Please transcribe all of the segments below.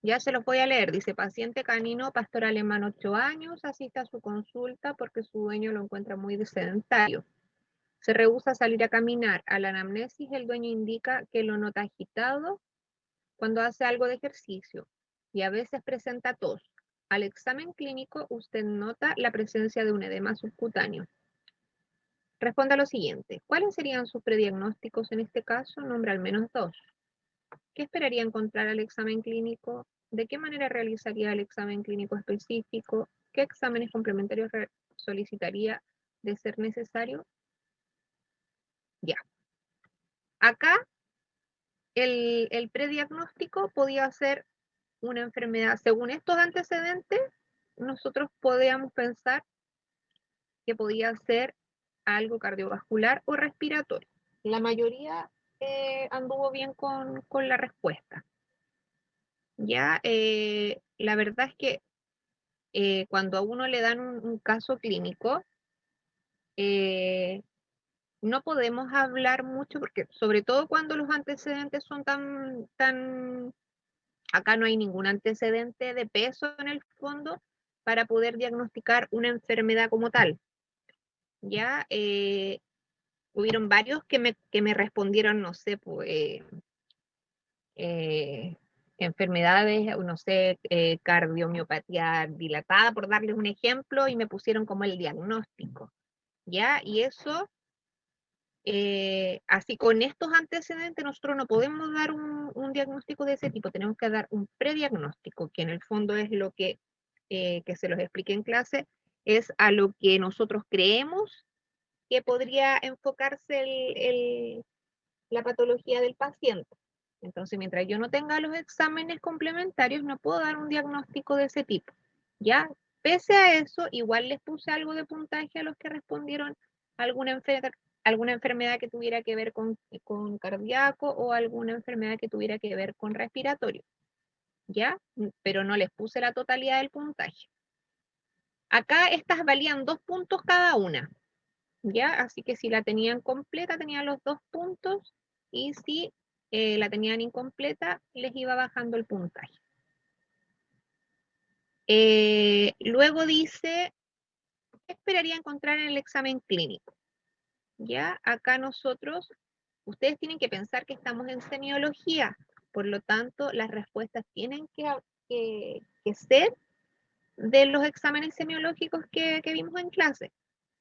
Ya se los voy a leer. Dice, paciente canino, pastor alemán 8 años, asiste a su consulta porque su dueño lo encuentra muy sedentario. Se rehúsa a salir a caminar. A la anamnesis el dueño indica que lo nota agitado cuando hace algo de ejercicio y a veces presenta tos. Al examen clínico usted nota la presencia de un edema subcutáneo. Responda lo siguiente. ¿Cuáles serían sus prediagnósticos en este caso? Nombra al menos dos. ¿Qué esperaría encontrar al examen clínico? ¿De qué manera realizaría el examen clínico específico? ¿Qué exámenes complementarios solicitaría de ser necesario? Ya. Acá el prediagnóstico podía ser una enfermedad. Según estos antecedentes, nosotros podíamos pensar que podía ser algo cardiovascular o respiratorio. La mayoría anduvo bien con la respuesta. Ya, la verdad es que cuando a uno le dan un caso clínico, eh, no podemos hablar mucho porque sobre todo cuando los antecedentes son tan, acá no hay ningún antecedente de peso en el fondo para poder diagnosticar una enfermedad como tal. Ya hubieron varios que me respondieron, no sé, pues, eh, enfermedades, no sé, cardiomiopatía dilatada, por darles un ejemplo, y me pusieron como el diagnóstico, ¿ya? Y eso, así con estos antecedentes, nosotros no podemos dar un diagnóstico de ese tipo, tenemos que dar un prediagnóstico, que en el fondo es lo que se los expliqué en clase, es a lo que nosotros creemos que podría enfocarse la patología del paciente. Entonces, mientras yo no tenga los exámenes complementarios, no puedo dar un diagnóstico de ese tipo. ¿Ya? Pese a eso, igual les puse algo de puntaje a los que respondieron alguna, alguna enfermedad que tuviera que ver con cardíaco o alguna enfermedad que tuviera que ver con respiratorio. ¿Ya? Pero no les puse la totalidad del puntaje. Acá estas valían 2 puntos cada una. ¿Ya? Así que si la tenían completa, tenían los 2 puntos, y si la tenían incompleta, les iba bajando el puntaje. Luego dice, ¿qué esperaría encontrar en el examen clínico? ¿Ya? Acá nosotros, ustedes tienen que pensar que estamos en semiología, por lo tanto, las respuestas tienen que ser de los exámenes semiológicos que vimos en clase.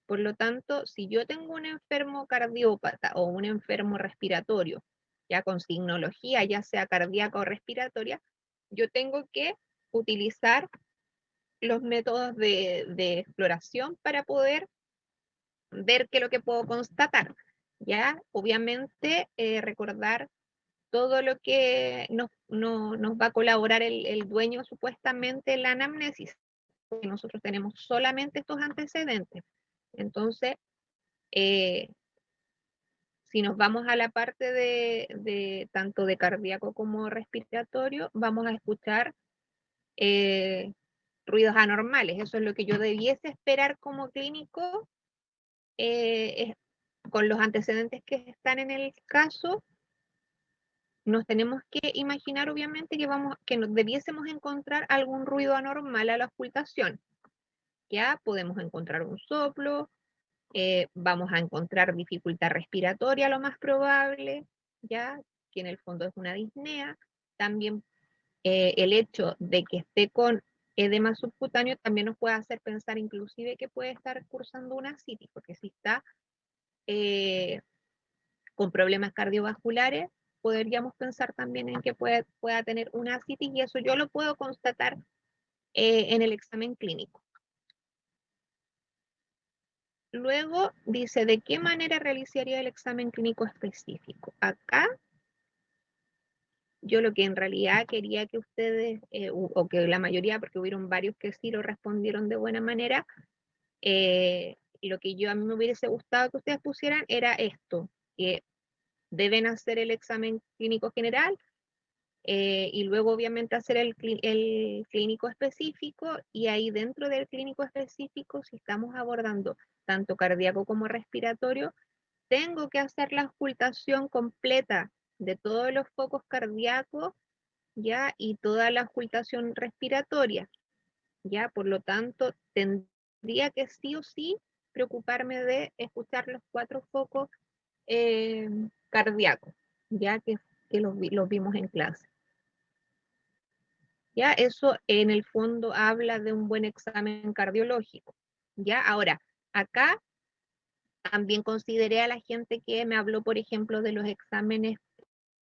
Por lo tanto, si yo tengo un enfermo cardiópata o un enfermo respiratorio, ya con signología, ya sea cardíaca o respiratoria, yo tengo que utilizar los métodos de exploración para poder ver qué es lo que puedo constatar. Ya, obviamente, recordar todo lo que nos va a colaborar el dueño supuestamente en la anamnesis, porque nosotros tenemos solamente estos antecedentes. Entonces, eh, si nos vamos a la parte de tanto de cardíaco como respiratorio, vamos a escuchar eh, ruidos anormales. Eso es lo que yo debiese esperar como clínico con los antecedentes que están en el caso. Nos tenemos que imaginar obviamente que nos debiésemos encontrar algún ruido anormal a la ocultación. Ya podemos encontrar un soplo, vamos a encontrar dificultad respiratoria, lo más probable, ya que en el fondo es una disnea. También el hecho de que esté con edema subcutáneo también nos puede hacer pensar inclusive que puede estar cursando una ascitis, porque si está eh, con problemas cardiovasculares, podríamos pensar también en que pueda tener una ascitis, y eso yo lo puedo constatar en el examen clínico. Luego dice, ¿de qué manera realizaría el examen clínico específico? Acá, yo lo que en realidad quería que ustedes, o que la mayoría, porque hubieron varios que sí lo respondieron de buena manera, lo que a mí me hubiese gustado que ustedes pusieran era esto, que deben hacer el examen clínico general, y luego obviamente hacer el clínico específico, y ahí dentro del clínico específico, si estamos abordando tanto cardíaco como respiratorio, tengo que hacer la ocultación completa de todos los focos cardíacos ya, y toda la ocultación respiratoria, ya, por lo tanto, tendría que sí o sí preocuparme de escuchar los 4 focos cardíacos, ya que los vimos en clase. Ya, eso en el fondo habla de un buen examen cardiológico. Ya, ahora, acá también consideré a la gente que me habló, por ejemplo, de los exámenes,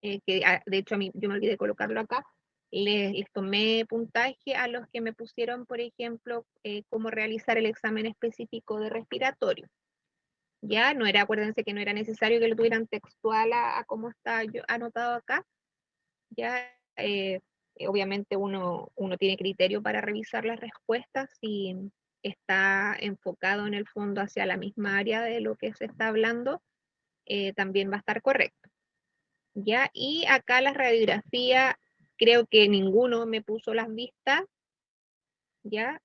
de hecho a mí, yo me olvidé colocarlo acá, les tomé puntaje a los que me pusieron, por ejemplo, cómo realizar el examen específico de respiratorio. Ya, no era, acuérdense que no era necesario que lo tuvieran textual a cómo está yo anotado acá. Ya, obviamente uno tiene criterio para revisar las respuestas y está enfocado en el fondo hacia la misma área de lo que se está hablando, también va a estar correcto. ¿Ya? Y acá la radiografía, creo que ninguno me puso las vistas, ¿ya?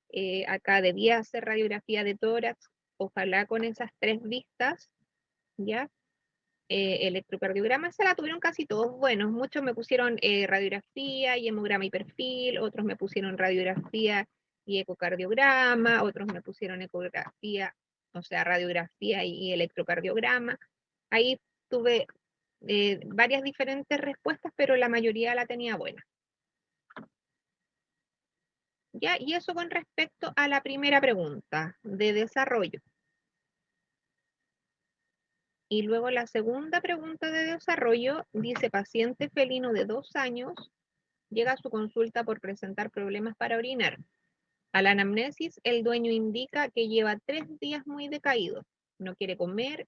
Acá debía hacer radiografía de tórax, ojalá con esas 3 vistas, ¿ya? Electrocardiograma se la tuvieron casi todos buenos, muchos me pusieron radiografía y hemograma y perfil, otros me pusieron radiografía y ecocardiograma, otros me pusieron ecografía, o sea, radiografía y electrocardiograma. Ahí tuve varias diferentes respuestas, pero la mayoría la tenía buena. ¿Ya? Y eso con respecto a la primera pregunta de desarrollo. Y luego la segunda pregunta de desarrollo dice, paciente felino de 2 años llega a su consulta por presentar problemas para orinar. A la anamnesis, el dueño indica que lleva 3 días muy decaído, no quiere comer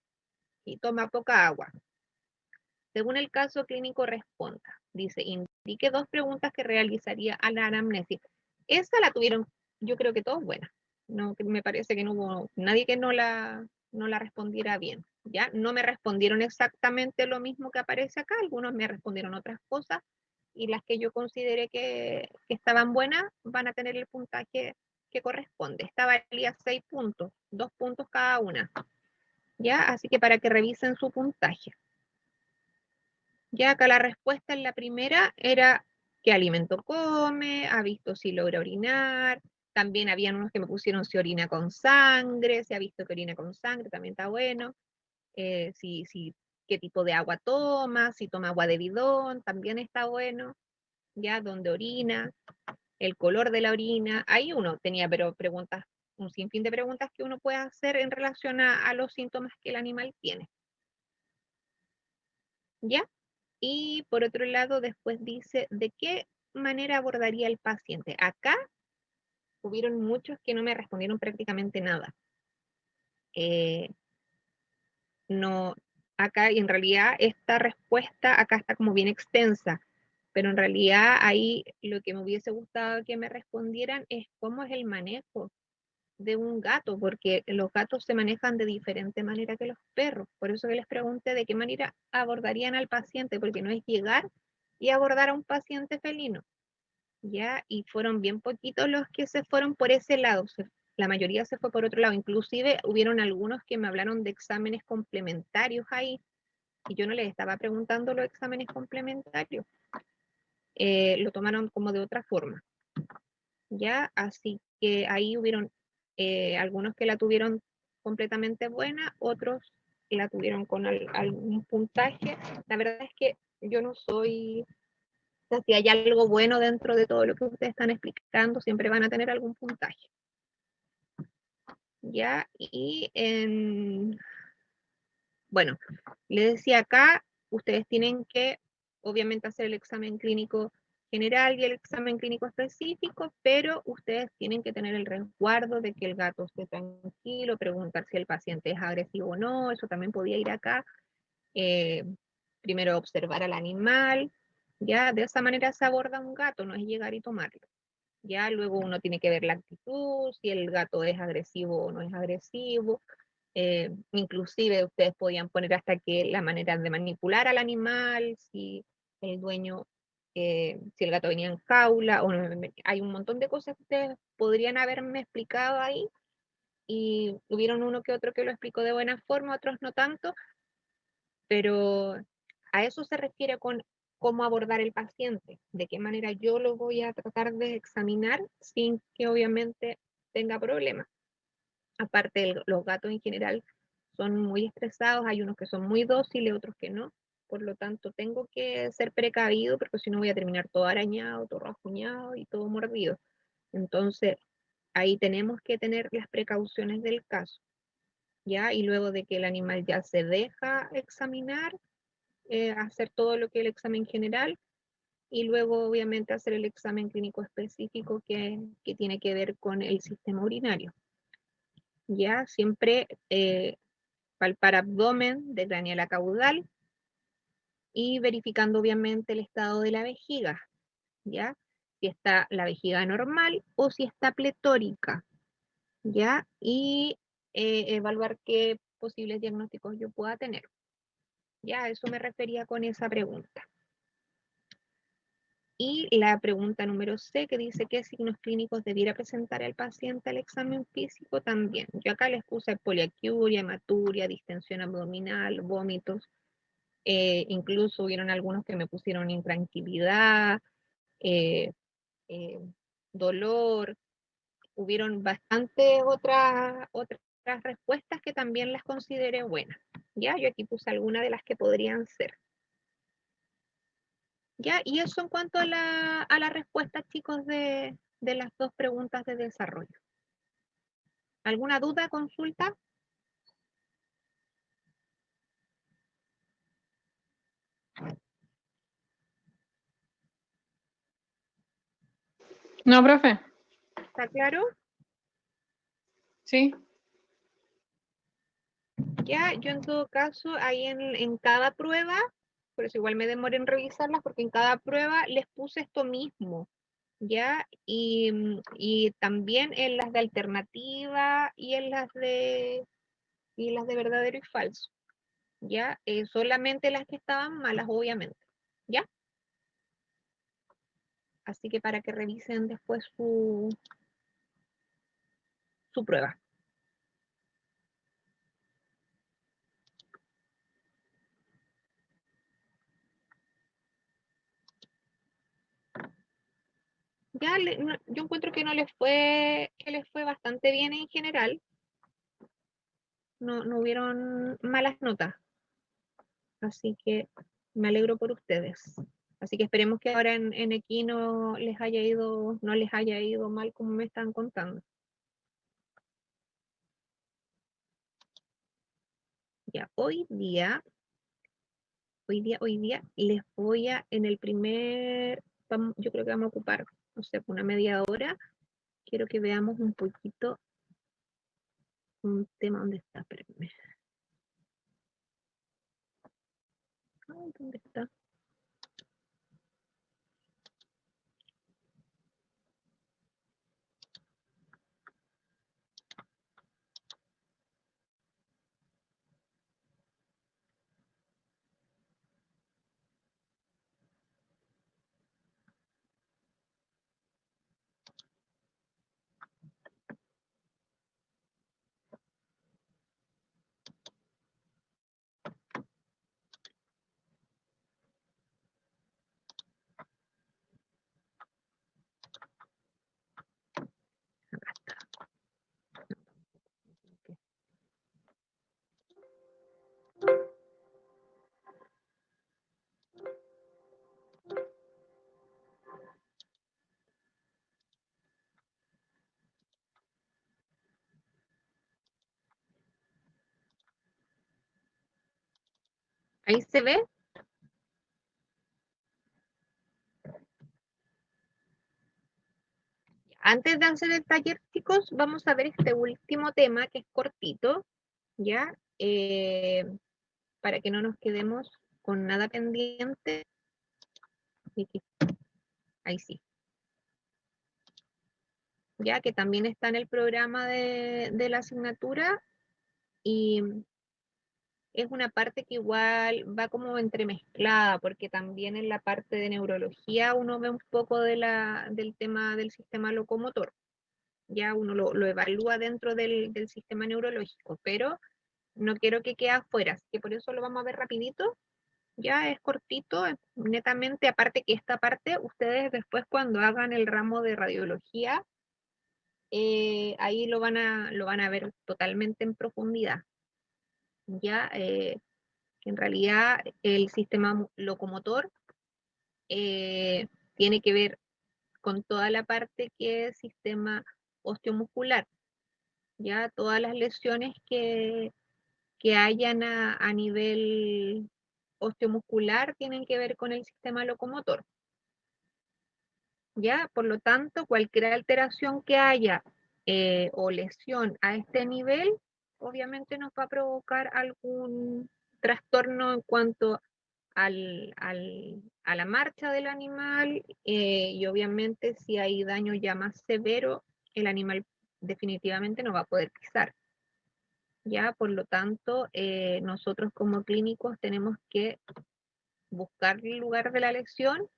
y toma poca agua. Según el caso clínico responda, dice, indique 2 preguntas que realizaría a la anamnesis. Esa la tuvieron, yo creo que todos buenas. No, me parece que no hubo nadie que no la respondiera bien. ¿Ya? No me respondieron exactamente lo mismo que aparece acá, algunos me respondieron otras cosas, y las que yo consideré que estaban buenas van a tener el puntaje que corresponde. Esta valía 6 puntos, 2 puntos cada una. ¿Ya? Así que para que revisen su puntaje. Ya acá la respuesta en la primera era qué alimento come, ha visto si logra orinar, también habían unos que me pusieron si orina con sangre, se ha visto que orina con sangre, también está bueno, qué tipo de agua toma, si toma agua de bidón, también está bueno, ya dónde orina, el color de la orina, ahí uno tenía pero preguntas, un sinfín de preguntas que uno puede hacer en relación a los síntomas que el animal tiene. ¿Ya? Y por otro lado, después dice, ¿de qué manera abordaría el paciente? Acá hubieron muchos que no me respondieron prácticamente nada. No, acá y en realidad esta respuesta acá está como bien extensa, pero en realidad ahí lo que me hubiese gustado que me respondieran es cómo es el manejo de un gato, porque los gatos se manejan de diferente manera que los perros. Por eso que les pregunté de qué manera abordarían al paciente, porque no es llegar y abordar a un paciente felino, ¿ya? Y fueron bien poquitos los que se fueron por ese lado, la mayoría se fue por otro lado, inclusive hubieron algunos que me hablaron de exámenes complementarios ahí, y yo no les estaba preguntando los exámenes complementarios, lo tomaron como de otra forma, ¿ya? Así que ahí hubieron algunos que la tuvieron completamente buena, otros la tuvieron con algún puntaje. La verdad es que yo no soy, o sea, si hay algo bueno dentro de todo lo que ustedes están explicando, siempre van a tener algún puntaje. ¿Ya? Y bueno, les decía acá, ustedes tienen que obviamente hacer el examen clínico general y el examen clínico específico, pero ustedes tienen que tener el resguardo de que el gato esté tranquilo, preguntar si el paciente es agresivo o no, eso también podía ir acá. Eh, Primero observar al animal, ya de esa manera se aborda un gato, no es llegar y tomarlo. Ya luego uno tiene que ver la actitud, si el gato es agresivo o no es agresivo. Inclusive ustedes podían poner hasta que la manera de manipular al animal, si el dueño, si el gato venía en jaula, o no, hay un montón de cosas que ustedes podrían haberme explicado ahí, y hubieron uno que otro que lo explicó de buena forma, otros no tanto, pero a eso se refiere con cómo abordar el paciente, de qué manera yo lo voy a tratar de examinar sin que obviamente tenga problemas. Aparte, los gatos en general son muy estresados, hay unos que son muy dóciles, otros que no. Por lo tanto, tengo que ser precavido porque si no voy a terminar todo arañado, todo rasguñado y todo mordido. Entonces, ahí tenemos que tener las precauciones del caso, ¿ya? Y luego de que el animal ya se deja examinar, hacer todo lo que es el examen general y luego obviamente hacer el examen clínico específico que tiene que ver con el sistema urinario. Ya siempre palpar abdomen de craneal a caudal y verificando obviamente el estado de la vejiga, ¿ya? Si está la vejiga normal o si está pletórica, ¿ya? Y evaluar qué posibles diagnósticos yo pueda tener. Ya, a eso me refería con esa pregunta. Y la pregunta número C, que dice qué signos clínicos debiera presentar el paciente al examen físico también. Yo acá les puse poliaquiuria, hematuria, distensión abdominal, vómitos. Incluso hubieron algunos que me pusieron intranquilidad, eh, eh, dolor. Hubieron bastantes otras respuestas que también las consideré buenas. Ya, yo aquí puse algunas de las que podrían ser. Ya, y eso en cuanto a la respuesta, chicos, de las dos preguntas de desarrollo. ¿Alguna duda, consulta? No, profe. ¿Está claro? Sí. Ya, yo en todo caso, ahí en cada prueba, por eso igual me demoré en revisarlas, porque en cada prueba les puse esto mismo, ¿ya? Y también en las de alternativa y en las de verdadero y falso, ¿ya? Solamente las que estaban malas, obviamente, ¿ya? Así que para que revisen después su prueba. Ya yo encuentro que les fue bastante bien en general. No hubieron malas notas. Así que me alegro por ustedes. Así que esperemos que ahora en Equino no les haya ido mal como me están contando. Ya, hoy día les voy a, yo creo que vamos a ocupar, no sé, una media hora. Quiero que veamos un poquito un tema. ¿Dónde está? Espérenme. Ay, ¿dónde está? Acá está. Ahí se ve. Antes de hacer el taller, chicos, vamos a ver este último tema que es cortito, ¿ya? Para que no nos quedemos con nada pendiente. Ahí sí. Ya que también está en el programa de la asignatura y es una parte que igual va como entremezclada, porque también en la parte de neurología uno ve un poco del tema del sistema locomotor. Ya uno lo evalúa dentro del sistema neurológico, pero no quiero que quede afuera, así que por eso lo vamos a ver rapidito, Ya es cortito, netamente, aparte que esta parte, ustedes después cuando hagan el ramo de radiología, ahí lo van a ver totalmente en profundidad. Ya, en realidad el sistema locomotor tiene que ver con toda la parte que es sistema osteomuscular. Ya todas las lesiones que hayan a nivel osteomuscular tienen que ver con el sistema locomotor. ¿Ya? Por lo tanto, cualquier alteración que haya o lesión a este nivel, obviamente nos va a provocar algún trastorno en cuanto a la marcha del animal y obviamente si hay daño ya más severo, el animal definitivamente no va a poder pisar. ¿Ya? Por lo tanto, nosotros como clínicos tenemos que buscar el lugar de la lesión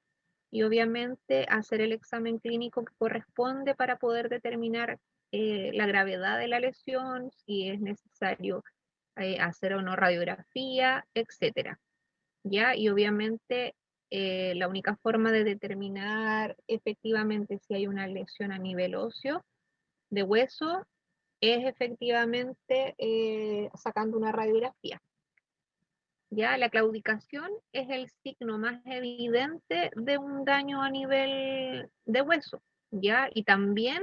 y obviamente hacer el examen clínico que corresponde para poder determinar la gravedad de la lesión, si es necesario hacer o no radiografía, etcétera. ¿Ya? Y obviamente la única forma de determinar efectivamente si hay una lesión a nivel óseo de hueso es efectivamente sacando una radiografía. Ya la claudicación es el signo más evidente de un daño a nivel de hueso, ya, y también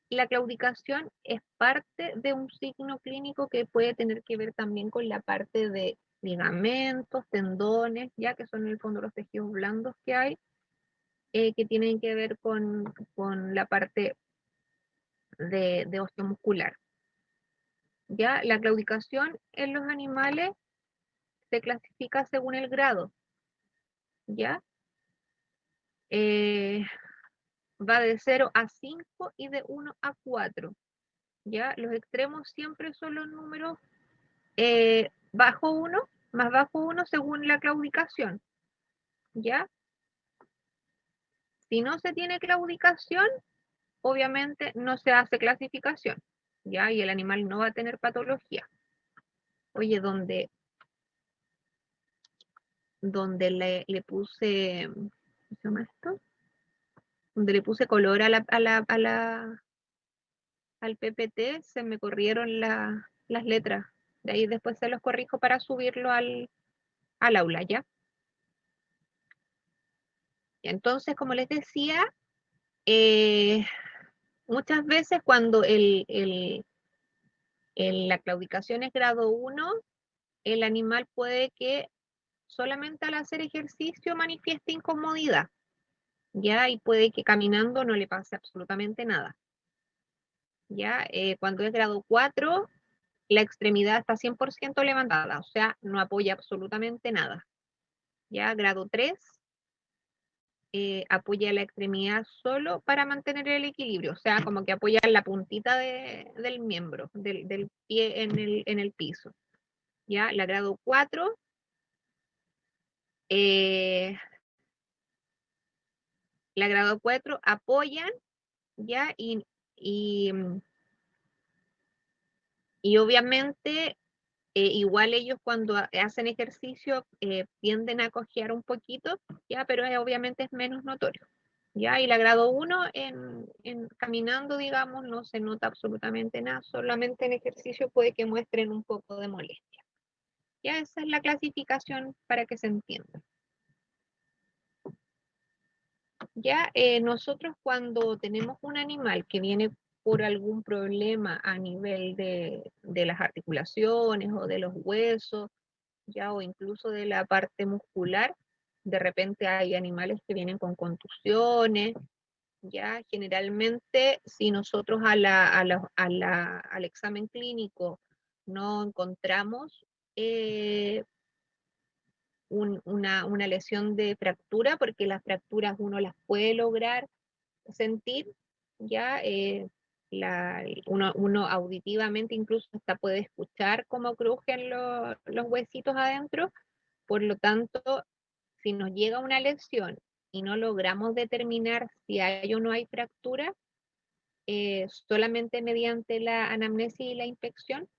la claudicación es parte de un signo clínico que puede tener que ver también con la parte de ligamentos, tendones, ya que son en el fondo los tejidos blandos que hay, que tienen que ver con la parte de osteomuscular. Ya la claudicación en los animales se clasifica según el grado, ¿ya? Va de 0 a 5 y de 1 a 4. ¿Ya? Los extremos siempre son los números bajo 1, más bajo 1 según la claudicación. ¿Ya? Si no se tiene claudicación, obviamente no se hace clasificación. ¿Ya? Y el animal no va a tener patología. Oye, donde le puse, ¿cómo se llama esto? Donde le puse color al PPT, se me corrieron las letras. De ahí después se los corrijo para subirlo al aula, ¿ya? Entonces, como les decía, eh, muchas veces cuando la claudicación es grado 1, el animal puede que solamente al hacer ejercicio manifieste incomodidad, ¿ya? Y puede que caminando no le pase absolutamente nada, ¿ya? Cuando es grado 4, la extremidad está 100% levantada, o sea, no apoya absolutamente nada. Ya grado 3, apoya la extremidad solo para mantener el equilibrio, o sea, como que apoya la puntita del miembro, del pie en el piso. Ya la grado 4, la grado 4 apoyan, ya, y obviamente igual ellos cuando hacen ejercicio tienden a cojear un poquito, ya, pero obviamente es menos notorio. Ya, y la grado 1 en caminando, digamos, no se nota absolutamente nada, solamente en ejercicio puede que muestren un poco de molestia. Ya, esa es la clasificación para que se entienda. Ya, nosotros cuando tenemos un animal que viene por algún problema a nivel de las articulaciones o de los huesos, ya, o incluso de la parte muscular, de repente hay animales que vienen con contusiones, ya, generalmente si nosotros al examen clínico no encontramos una lesión de fractura, porque las fracturas uno las puede lograr sentir, ya uno auditivamente incluso hasta puede escuchar cómo crujen los huesitos adentro, por lo tanto, si nos llega una lesión y no logramos determinar si hay o no hay fractura, solamente mediante la anamnesis y la inspección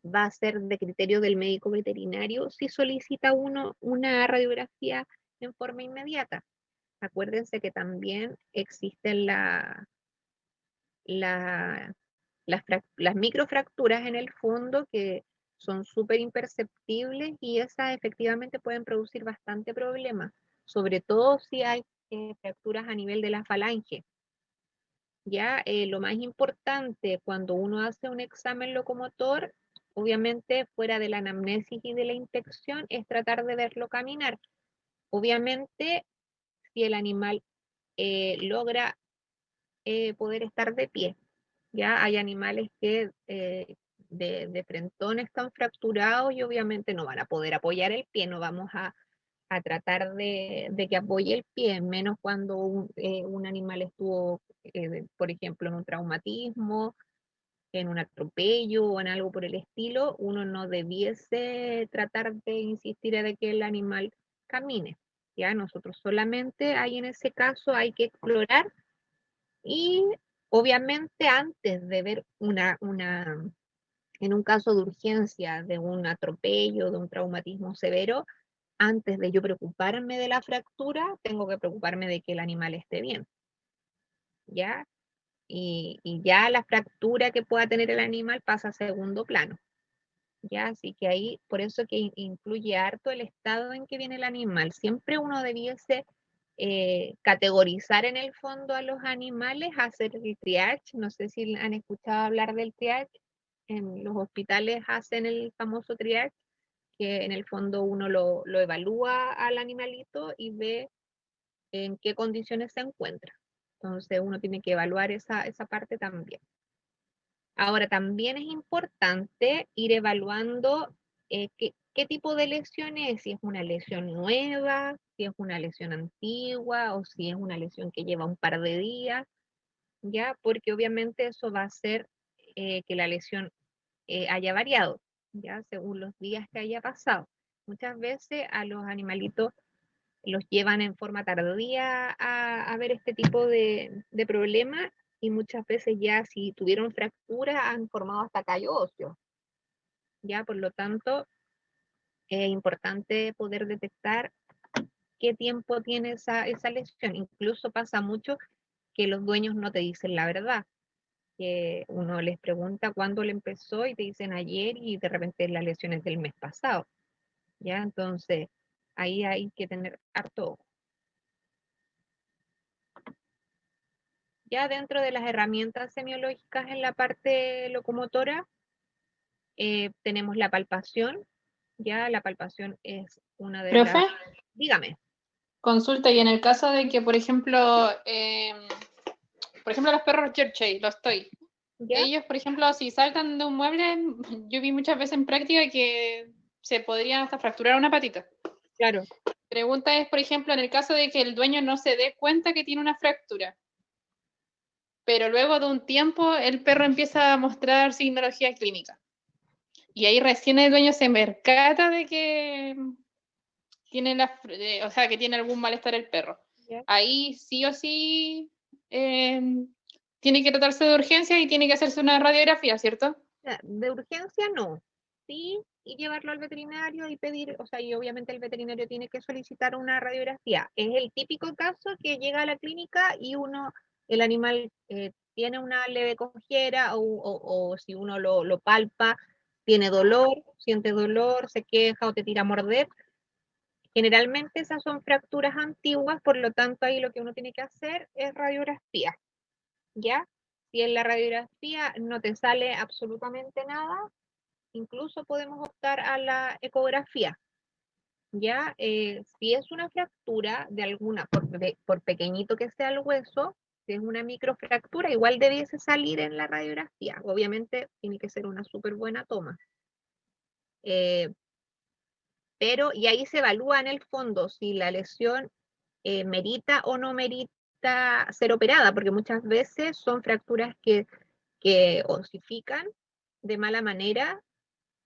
va a ser de criterio del médico veterinario si solicita uno una radiografía en forma inmediata. Acuérdense que también existen las microfracturas en el fondo que son súper imperceptibles y esas efectivamente pueden producir bastante problema, sobre todo si hay fracturas a nivel de la falange. Ya lo más importante cuando uno hace un examen locomotor, obviamente fuera de la anamnesis y de la inspección, es tratar de verlo caminar. Obviamente, si el animal logra poder estar de pie. Ya hay animales que de frentón están fracturados y obviamente no van a poder apoyar el pie, no vamos a tratar de que apoye el pie, menos cuando un animal estuvo, por ejemplo, en un traumatismo, en un atropello o en algo por el estilo, uno no debiese tratar de insistir en que el animal camine. Ya nosotros solamente hay en ese caso hay que explorar y obviamente antes de ver en un caso de urgencia, de un atropello, de un traumatismo severo, antes de yo preocuparme de la fractura, tengo que preocuparme de que el animal esté bien, ¿ya? Y ya la fractura que pueda tener el animal pasa a segundo plano, ¿ya? Así que ahí, por eso que influye harto el estado en que viene el animal. Siempre uno debiese categorizar en el fondo a los animales, hacer el triage. No sé si han escuchado hablar del triage. En los hospitales hacen el famoso triage, que en el fondo uno lo evalúa al animalito y ve en qué condiciones se encuentra. Entonces uno tiene que evaluar esa parte también. Ahora, también es importante ir evaluando qué tipo de lesión es, si es una lesión nueva, si es una lesión antigua o si es una lesión que lleva un par de días, ¿ya? Porque obviamente eso va a hacer que la lesión haya variado, ¿ya? Según los días que haya pasado. Muchas veces a los animalitos los llevan en forma tardía a ver este tipo de problemas y muchas veces ya si tuvieron fractura han formado hasta callo óseo. Ya, por lo tanto, es importante poder detectar qué tiempo tiene esa lesión. Incluso pasa mucho que los dueños no te dicen la verdad, que uno les pregunta cuándo le empezó y te dicen ayer y de repente la lesión es del mes pasado. Ya, entonces ahí hay que tener harto ojo. Ya dentro de las herramientas semiológicas en la parte locomotora, tenemos la palpación. Ya la palpación es una de Profe, las... Dígame. consulta, y en el caso de que, por ejemplo, los perros Yorkshire, los toy, ¿Ya? ellos, por ejemplo, si saltan de un mueble, yo vi muchas veces en práctica que se podrían hasta fracturar una patita. Claro. Pregunta es, por ejemplo, en el caso de que el dueño no se dé cuenta que tiene una fractura, pero luego de un tiempo el perro empieza a mostrar signología clínica. Y ahí recién el dueño se percata de que tiene o sea, que tiene algún malestar el perro. ¿Ya? Ahí sí o sí eh, tiene que tratarse de urgencia y tiene que hacerse una radiografía, ¿cierto? De urgencia no. Sí, y llevarlo al veterinario y pedir, o sea, y obviamente el veterinario tiene que solicitar una radiografía. Es el típico caso que llega a la clínica y el animal tiene una leve cojera o si uno lo palpa, tiene dolor, siente dolor, se queja o te tira a morder. Generalmente esas son fracturas antiguas, por lo tanto ahí lo que uno tiene que hacer es radiografía, ¿ya? Si en la radiografía no te sale absolutamente nada, incluso podemos optar a la ecografía, ¿ya? Si es una fractura de alguna, por pequeñito que sea el hueso, si es una microfractura, igual debiese salir en la radiografía. Obviamente tiene que ser una súper buena toma. Pero, y ahí se evalúa en el fondo si la lesión merita o no merita ser operada, porque muchas veces son fracturas que osifican de mala manera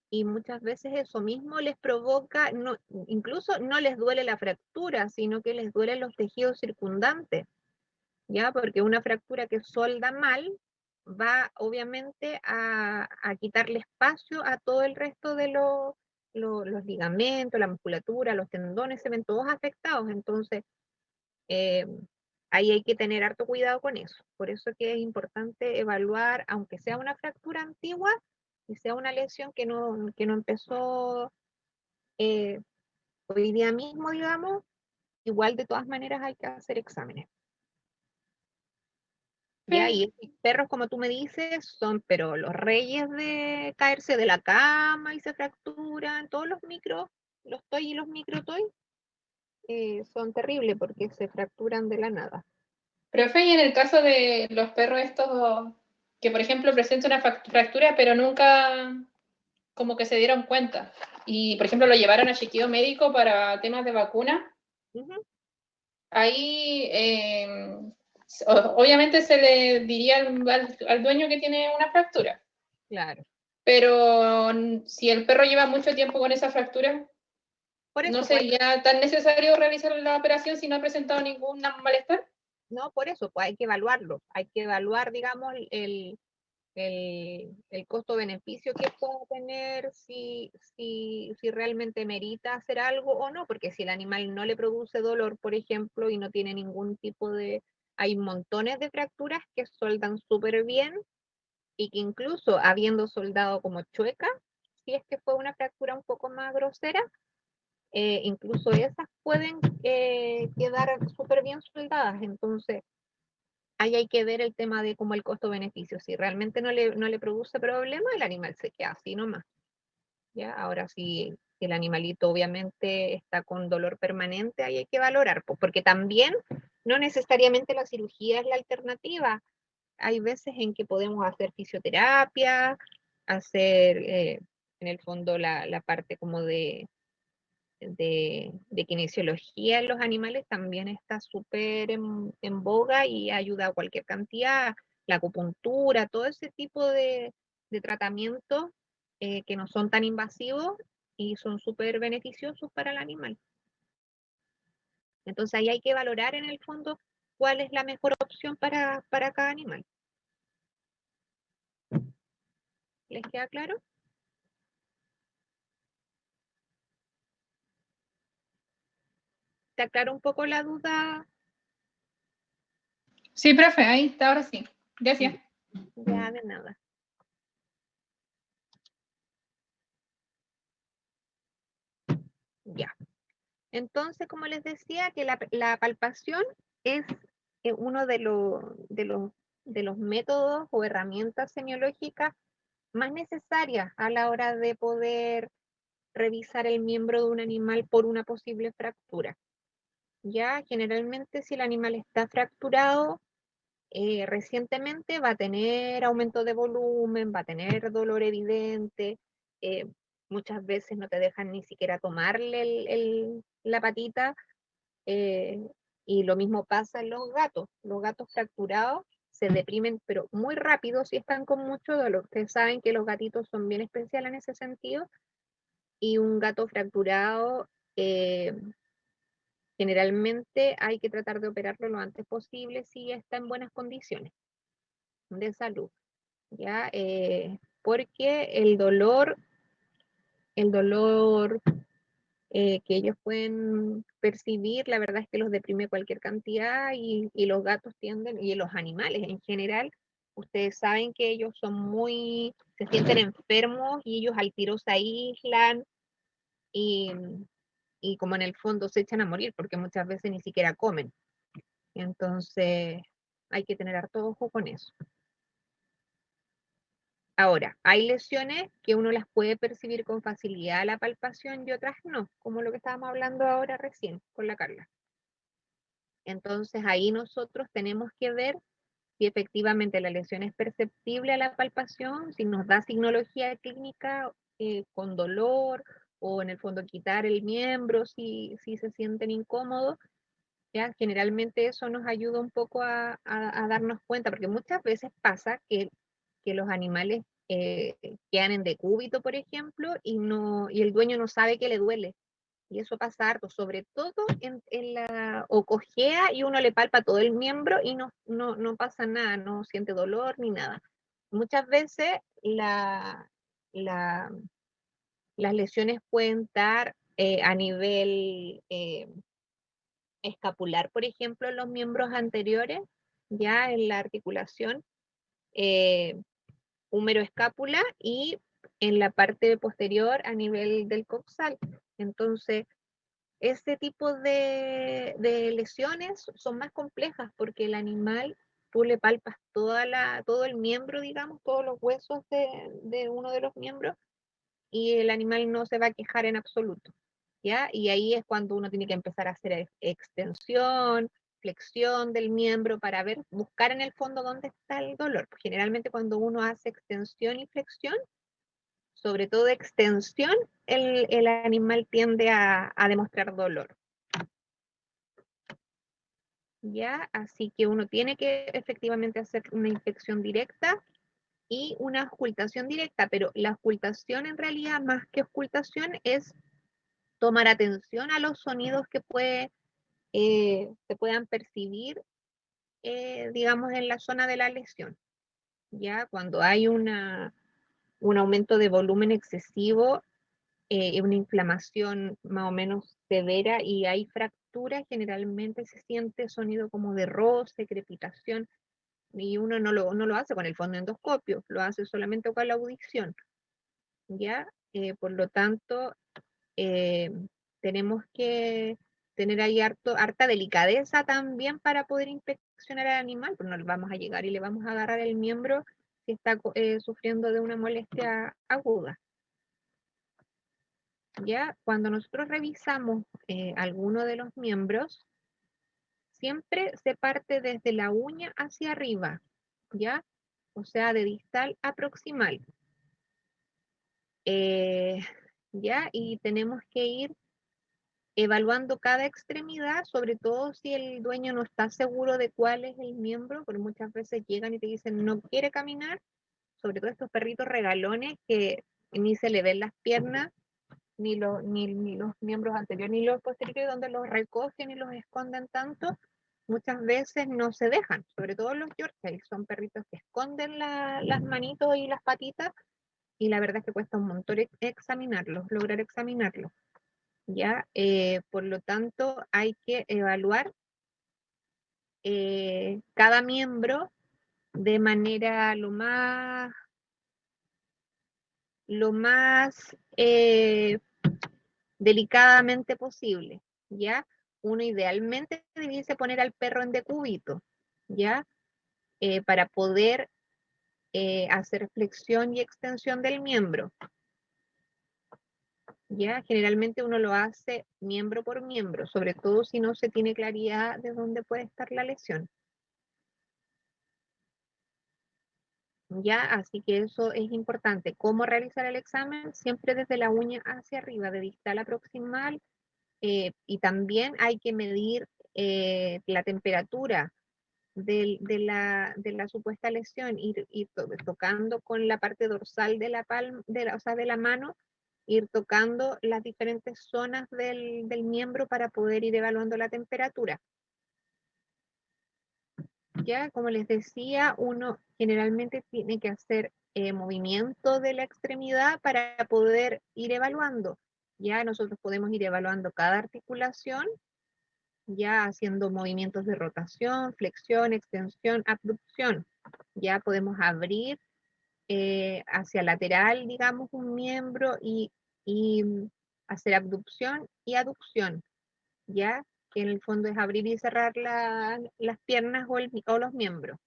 y muchas veces eso mismo les provoca, no, incluso no les duele la fractura, sino que les duelen los tejidos circundantes, ¿ya? Porque una fractura que solda mal va obviamente a quitarle espacio a todo el resto de los ligamentos, la musculatura, los tendones, se ven todos afectados. Entonces, ahí hay que tener harto cuidado con eso. Por eso que es importante evaluar, aunque sea una fractura antigua, y sea una lesión que no empezó hoy día mismo, digamos, igual de todas maneras hay que hacer exámenes. Ya, y perros, como tú me dices, son pero los reyes de caerse de la cama y se fracturan. Todos los micros, los toy y los micro toy, son terribles porque se fracturan de la nada. Profe, y en el caso de los perros estos que, por ejemplo, presentan una fractura, pero nunca como que se dieron cuenta, y, por ejemplo, lo llevaron a chequeo médico para temas de vacuna, ahí obviamente se le diría al dueño que tiene una fractura. Claro. Pero si el perro lleva mucho tiempo con esa fractura, Por eso, ¿no sería tan necesario realizar la operación si no ha presentado ningún malestar? no, por eso, pues hay que evaluarlo. Hay que evaluar, digamos, el costo-beneficio que pueda tener, si realmente merita hacer algo o no, porque si el animal no le produce dolor, por ejemplo, y no tiene ningún tipo de... Hay montones de fracturas que soldan súper bien y que incluso habiendo soldado como chueca, si es que fue una fractura un poco más grosera, incluso esas pueden quedar súper bien soldadas. Entonces, ahí hay que ver el tema de como el costo-beneficio. Si realmente no le produce problema, el animal se queda así nomás. ¿Ya? Ahora, si el animalito obviamente está con dolor permanente, ahí hay que valorar, porque también no necesariamente la cirugía es la alternativa. Hay veces en que podemos hacer fisioterapia, hacer en el fondo la parte como de kinesiología en los animales también está súper en boga y ayuda a cualquier cantidad, la acupuntura, todo ese tipo de tratamientos que no son tan invasivos y son súper beneficiosos para el animal. Entonces ahí hay que valorar en el fondo cuál es la mejor opción para cada animal. ¿Les queda claro? ¿Te aclaro un poco la duda? Sí, profe, ahí está, ahora sí. Gracias. Ya, de nada. Ya. Entonces, como les decía, que la palpación es uno de los métodos o herramientas semiológicas más necesarias a la hora de poder revisar el miembro de un animal por una posible fractura. Ya, generalmente si el animal está fracturado, recientemente va a tener aumento de volumen, va a tener dolor evidente, eh, muchas veces no te dejan ni siquiera tomarle la patita, eh, y lo mismo pasa en los gatos. Los gatos fracturados se deprimen, pero muy rápido si están con mucho dolor. Ustedes saben que los gatitos son bien especiales en ese sentido, y un gato fracturado generalmente hay que tratar de operarlo lo antes posible si está en buenas condiciones de salud, ¿ya? Porque el dolor que ellos pueden percibir, la verdad es que los deprime cualquier cantidad, y los gatos tienden, y los animales en general, ustedes saben que ellos son se sienten enfermos y ellos al tiro se aíslan y, y como en el fondo se echan a morir porque muchas veces ni siquiera comen. Entonces hay que tener harto ojo con eso. Ahora, hay lesiones que uno las puede percibir con facilidad a la palpación y otras no, como lo que estábamos hablando ahora recién con la Carla. Entonces ahí nosotros tenemos que ver si efectivamente la lesión es perceptible a la palpación, si nos da signología clínica con dolor, o en el fondo quitar el miembro si se sienten incómodos. ¿Ya? Generalmente eso nos ayuda un poco a darnos cuenta, porque muchas veces pasa que los animales quedan en decúbito, por ejemplo, y el dueño no sabe que le duele. Y eso pasa harto, sobre todo o cojea y uno le palpa todo el miembro y no pasa nada, no siente dolor ni nada. muchas veces las lesiones pueden estar a nivel escapular, por ejemplo, en los miembros anteriores, ya en la articulación húmero-escápula y en la parte posterior a nivel del coxal. Entonces, este tipo de lesiones son más complejas porque el animal, tú le palpas todo el miembro, digamos, todos los huesos de uno de los miembros y el animal no se va a quejar en absoluto, ¿ya? Y ahí es cuando uno tiene que empezar a hacer extensión, flexión del miembro para ver, buscar en el fondo dónde está el dolor. Generalmente cuando uno hace extensión y flexión, sobre todo extensión, el animal tiende a demostrar dolor. ¿Ya? Así que uno tiene que efectivamente hacer una inspección directa y una auscultación directa, pero la auscultación en realidad, más que auscultación, es tomar atención a los sonidos que se puedan percibir, digamos, en la zona de la lesión. Ya cuando hay un aumento de volumen excesivo, una inflamación más o menos severa y hay fracturas, generalmente se siente sonido como de roce, crepitación, y uno no lo hace con el fondoendoscopio, lo hace solamente con la audición. ¿Ya? Por lo tanto, eh, tenemos que tener ahí harta delicadeza también para poder inspeccionar al animal, pero no le vamos a llegar y le vamos a agarrar el miembro si está sufriendo de una molestia aguda. Ya cuando nosotros revisamos alguno de los miembros, siempre se parte desde la uña hacia arriba, ¿ya? O sea, de distal a proximal. ¿Ya? Y tenemos que ir evaluando cada extremidad, sobre todo si el dueño no está seguro de cuál es el miembro, porque muchas veces llegan y te dicen no quiere caminar, sobre todo estos perritos regalones que ni se le ven las piernas, ni los miembros anteriores, ni los posteriores, donde los recogen y los esconden tanto, muchas veces no se dejan, sobre todo los Yorkshire, son perritos que esconden las manitos y las patitas, y la verdad es que cuesta un montón examinarlos, lograr examinarlos. ¿Ya? Por lo tanto, hay que evaluar cada miembro de manera lo más delicadamente posible, ¿ya? Uno idealmente debiese poner al perro en decúbito, ¿ya? Para poder hacer flexión y extensión del miembro. Ya, generalmente uno lo hace miembro por miembro, sobre todo si no se tiene claridad de dónde puede estar la lesión. Ya, así que eso es importante. ¿Cómo realizar el examen? Siempre desde la uña hacia arriba, de distal a proximal, y también hay que medir la temperatura de la supuesta lesión, ir tocando con la parte dorsal de la palma, o sea, de la mano, ir tocando las diferentes zonas del miembro para poder ir evaluando la temperatura. Ya, como les decía, uno generalmente tiene que hacer movimiento de la extremidad para poder ir evaluando. Ya nosotros podemos ir evaluando cada articulación, ya haciendo movimientos de rotación, flexión, extensión, abducción. Ya podemos abrir hacia lateral, digamos, un miembro y hacer abducción y aducción, ya que en el fondo es abrir y cerrar las piernas o los miembros.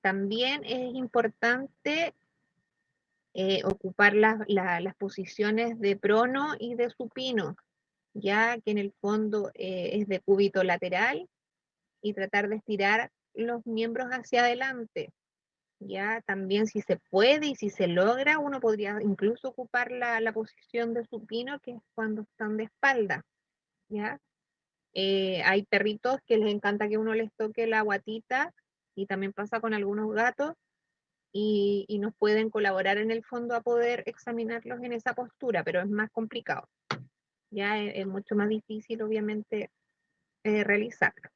También es importante ocupar las posiciones de prono y de supino, ya que en el fondo es de cúbito lateral, y tratar de estirar los miembros hacia adelante. Ya también, si se puede y si se logra, uno podría incluso ocupar la posición de supino, que es cuando están de espalda. ¿Ya? Hay perritos que les encanta que uno les toque la guatita, y también pasa con algunos gatos, y nos pueden colaborar en el fondo a poder examinarlos en esa postura, pero es más complicado. Ya es mucho más difícil, obviamente, realizarlo.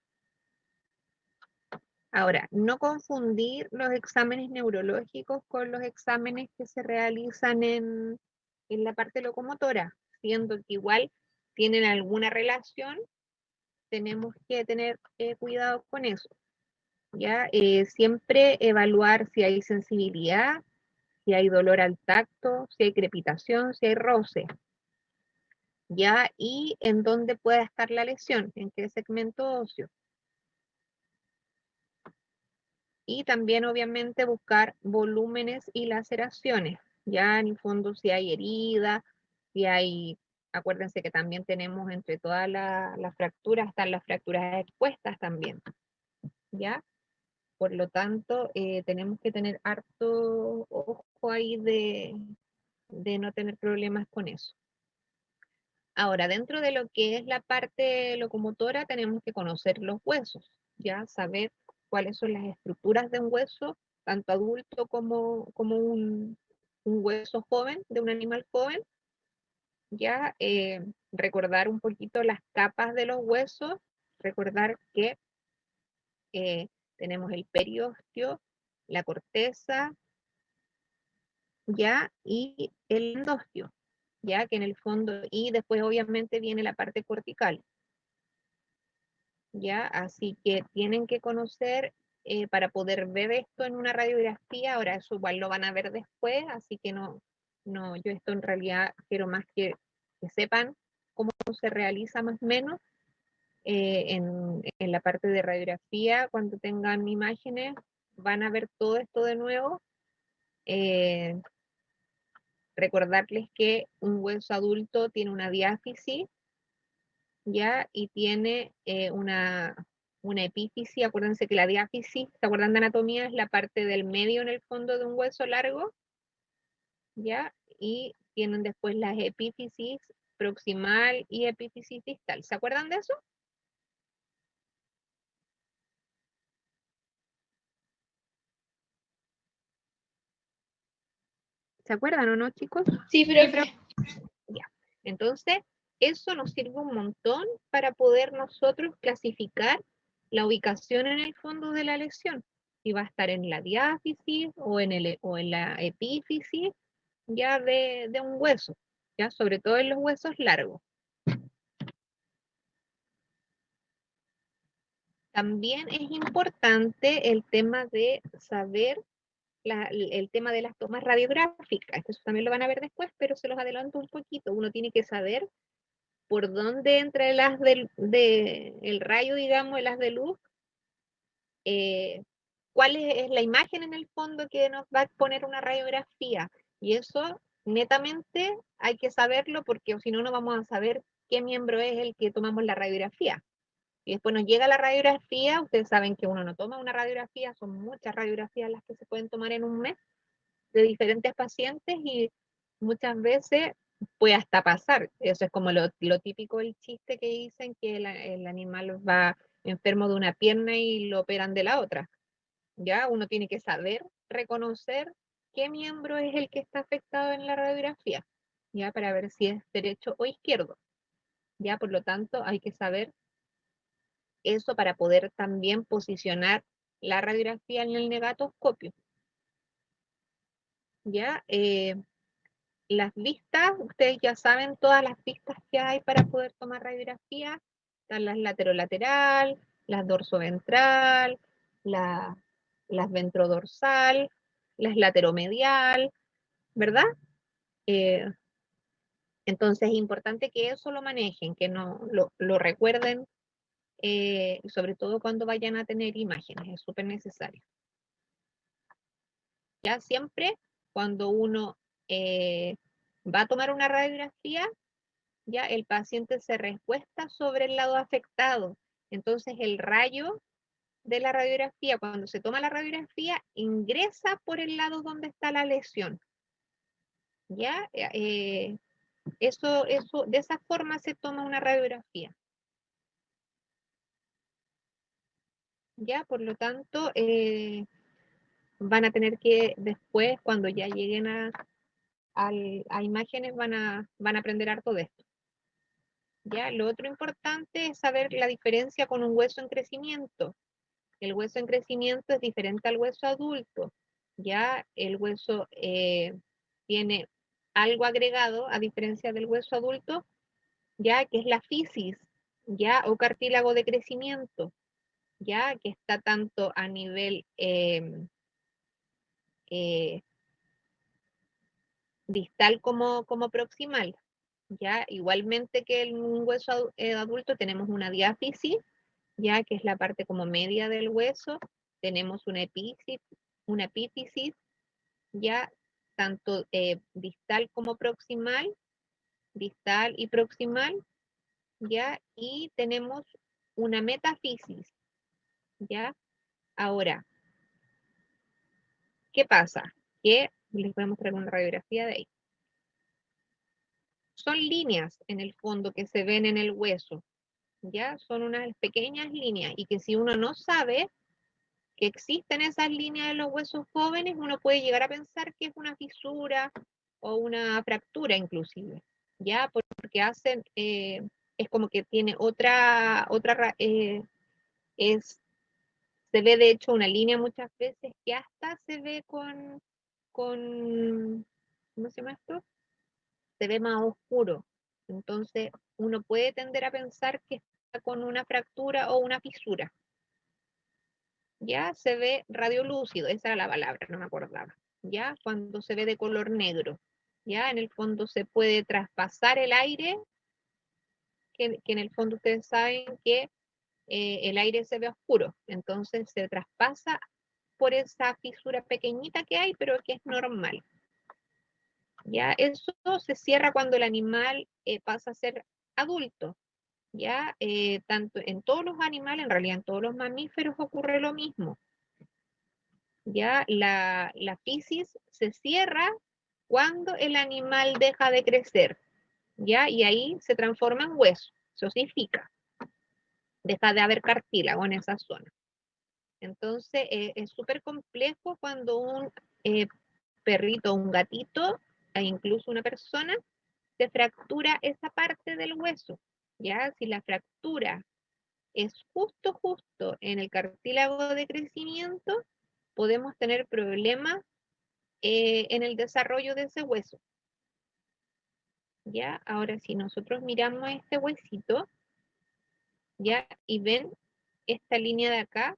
Ahora, no confundir los exámenes neurológicos con los exámenes que se realizan en la parte locomotora, siendo que igual tienen alguna relación, tenemos que tener cuidado con eso. ¿Ya? Siempre evaluar si hay sensibilidad, si hay dolor al tacto, si hay crepitación, si hay roce. ¿Ya? Y en dónde puede estar la lesión, en qué segmento óseo. Y también obviamente buscar volúmenes y laceraciones. Ya en el fondo si hay herida, si hay, acuérdense que también tenemos entre todas las fracturas, están las fracturas expuestas también. ¿Ya? Por lo tanto, tenemos que tener harto ojo ahí de no tener problemas con eso. Ahora, dentro de lo que es la parte locomotora, tenemos que conocer los huesos, ya saber cuáles son las estructuras de un hueso, tanto adulto como un hueso joven, de un animal joven, ya recordar un poquito las capas de los huesos, recordar que tenemos el periósteo, la corteza, ya, y el endostio, ya, que en el fondo, y después obviamente viene la parte cortical, ya, así que tienen que conocer para poder ver esto en una radiografía, ahora eso igual lo van a ver después, así que no, yo esto en realidad quiero más que sepan cómo se realiza más o menos en la parte de radiografía, cuando tengan imágenes, van a ver todo esto de nuevo. Recordarles que un hueso adulto tiene una diáfisis, ¿ya? Y tiene una epífisis. Acuérdense que la diáfisis, ¿se acuerdan de anatomía? Es la parte del medio en el fondo de un hueso largo, ¿ya? Y tienen después las epífisis proximal y epífisis distal. ¿Se acuerdan de eso? ¿Se acuerdan o no, chicos? Sí, pero Ya. Entonces, eso nos sirve un montón para poder nosotros clasificar la ubicación en el fondo de la lesión. Si va a estar en la diáfisis o en la epífisis ya de un hueso, ya sobre todo en los huesos largos. También es importante el tema de saber el tema de las tomas radiográficas. Eso también lo van a ver después, pero se los adelanto un poquito. Uno tiene que saber por dónde entra el rayo, digamos, el haz de luz, cuál es la imagen en el fondo que nos va a exponer una radiografía. Y eso netamente hay que saberlo porque o si no, no vamos a saber qué miembro es el que tomamos la radiografía. Y después nos llega la radiografía, ustedes saben que uno no toma una radiografía, son muchas radiografías las que se pueden tomar en un mes de diferentes pacientes y muchas veces puede hasta pasar. Eso es como lo típico del chiste que dicen que el animal va enfermo de una pierna y lo operan de la otra. Ya uno tiene que saber reconocer qué miembro es el que está afectado en la radiografía, ya para ver si es derecho o izquierdo. Ya por lo tanto hay que saber eso para poder también posicionar la radiografía en el negatoscopio. Ya las vistas, ustedes ya saben todas las vistas que hay para poder tomar radiografía. Están las laterolateral, las dorsoventral, las ventrodorsal, las lateromedial, ¿verdad? Eh, entonces es importante que eso lo manejen, que no lo recuerden, sobre todo cuando vayan a tener imágenes, es súper necesario. Ya siempre cuando uno va a tomar una radiografía, ya el paciente se recuesta sobre el lado afectado. Entonces el rayo de la radiografía, cuando se toma la radiografía, ingresa por el lado donde está la lesión. ¿Ya? De esa forma se toma una radiografía. ¿Ya? Por lo tanto, van a tener que después, cuando ya lleguen a imágenes, van a aprender harto de esto. ¿Ya? Lo otro importante es saber la diferencia con un hueso en crecimiento. El hueso en crecimiento es diferente al hueso adulto. Ya el hueso tiene algo agregado a diferencia del hueso adulto, ya que es la fisis, ya o cartílago de crecimiento, ya que está tanto a nivel distal como proximal. Ya igualmente que en un hueso adulto tenemos una diáfisis, ya que es la parte como media del hueso, tenemos una epífisis, ya tanto distal como proximal, distal y proximal, ya, y tenemos una metafisis, ya. Ahora, ¿qué pasa? Que les voy a mostrar una radiografía de ahí. Son líneas en el fondo que se ven en el hueso, ya, son unas pequeñas líneas, y que si uno no sabe que existen esas líneas en los huesos jóvenes, uno puede llegar a pensar que es una fisura o una fractura inclusive, ya, porque hacen, es como que tiene se ve de hecho una línea muchas veces que hasta se ve con, ¿cómo se llama esto? Se ve más oscuro. Entonces uno puede tender a pensar que está con una fractura o una fisura. Ya se ve radiolúcido, esa era la palabra, no me acordaba. Ya cuando se ve de color negro. Ya en el fondo se puede traspasar el aire, que en el fondo ustedes saben que el aire se ve oscuro, entonces se traspasa por esa fisura pequeñita que hay, pero que es normal. Ya eso se cierra cuando el animal pasa a ser adulto. Ya tanto en todos los animales, en realidad en todos los mamíferos ocurre lo mismo. Ya la fisis se cierra cuando el animal deja de crecer, ya, y ahí se transforma en hueso, se osifica, deja de haber cartílago en esa zona. Entonces es súper complejo cuando un perrito, un gatito, e incluso una persona, se fractura esa parte del hueso, ya, si la fractura es justo en el cartílago de crecimiento, podemos tener problemas en el desarrollo de ese hueso. ¿Ya? Ahora, si nosotros miramos este huesito, ¿ya? Y ven esta línea de acá,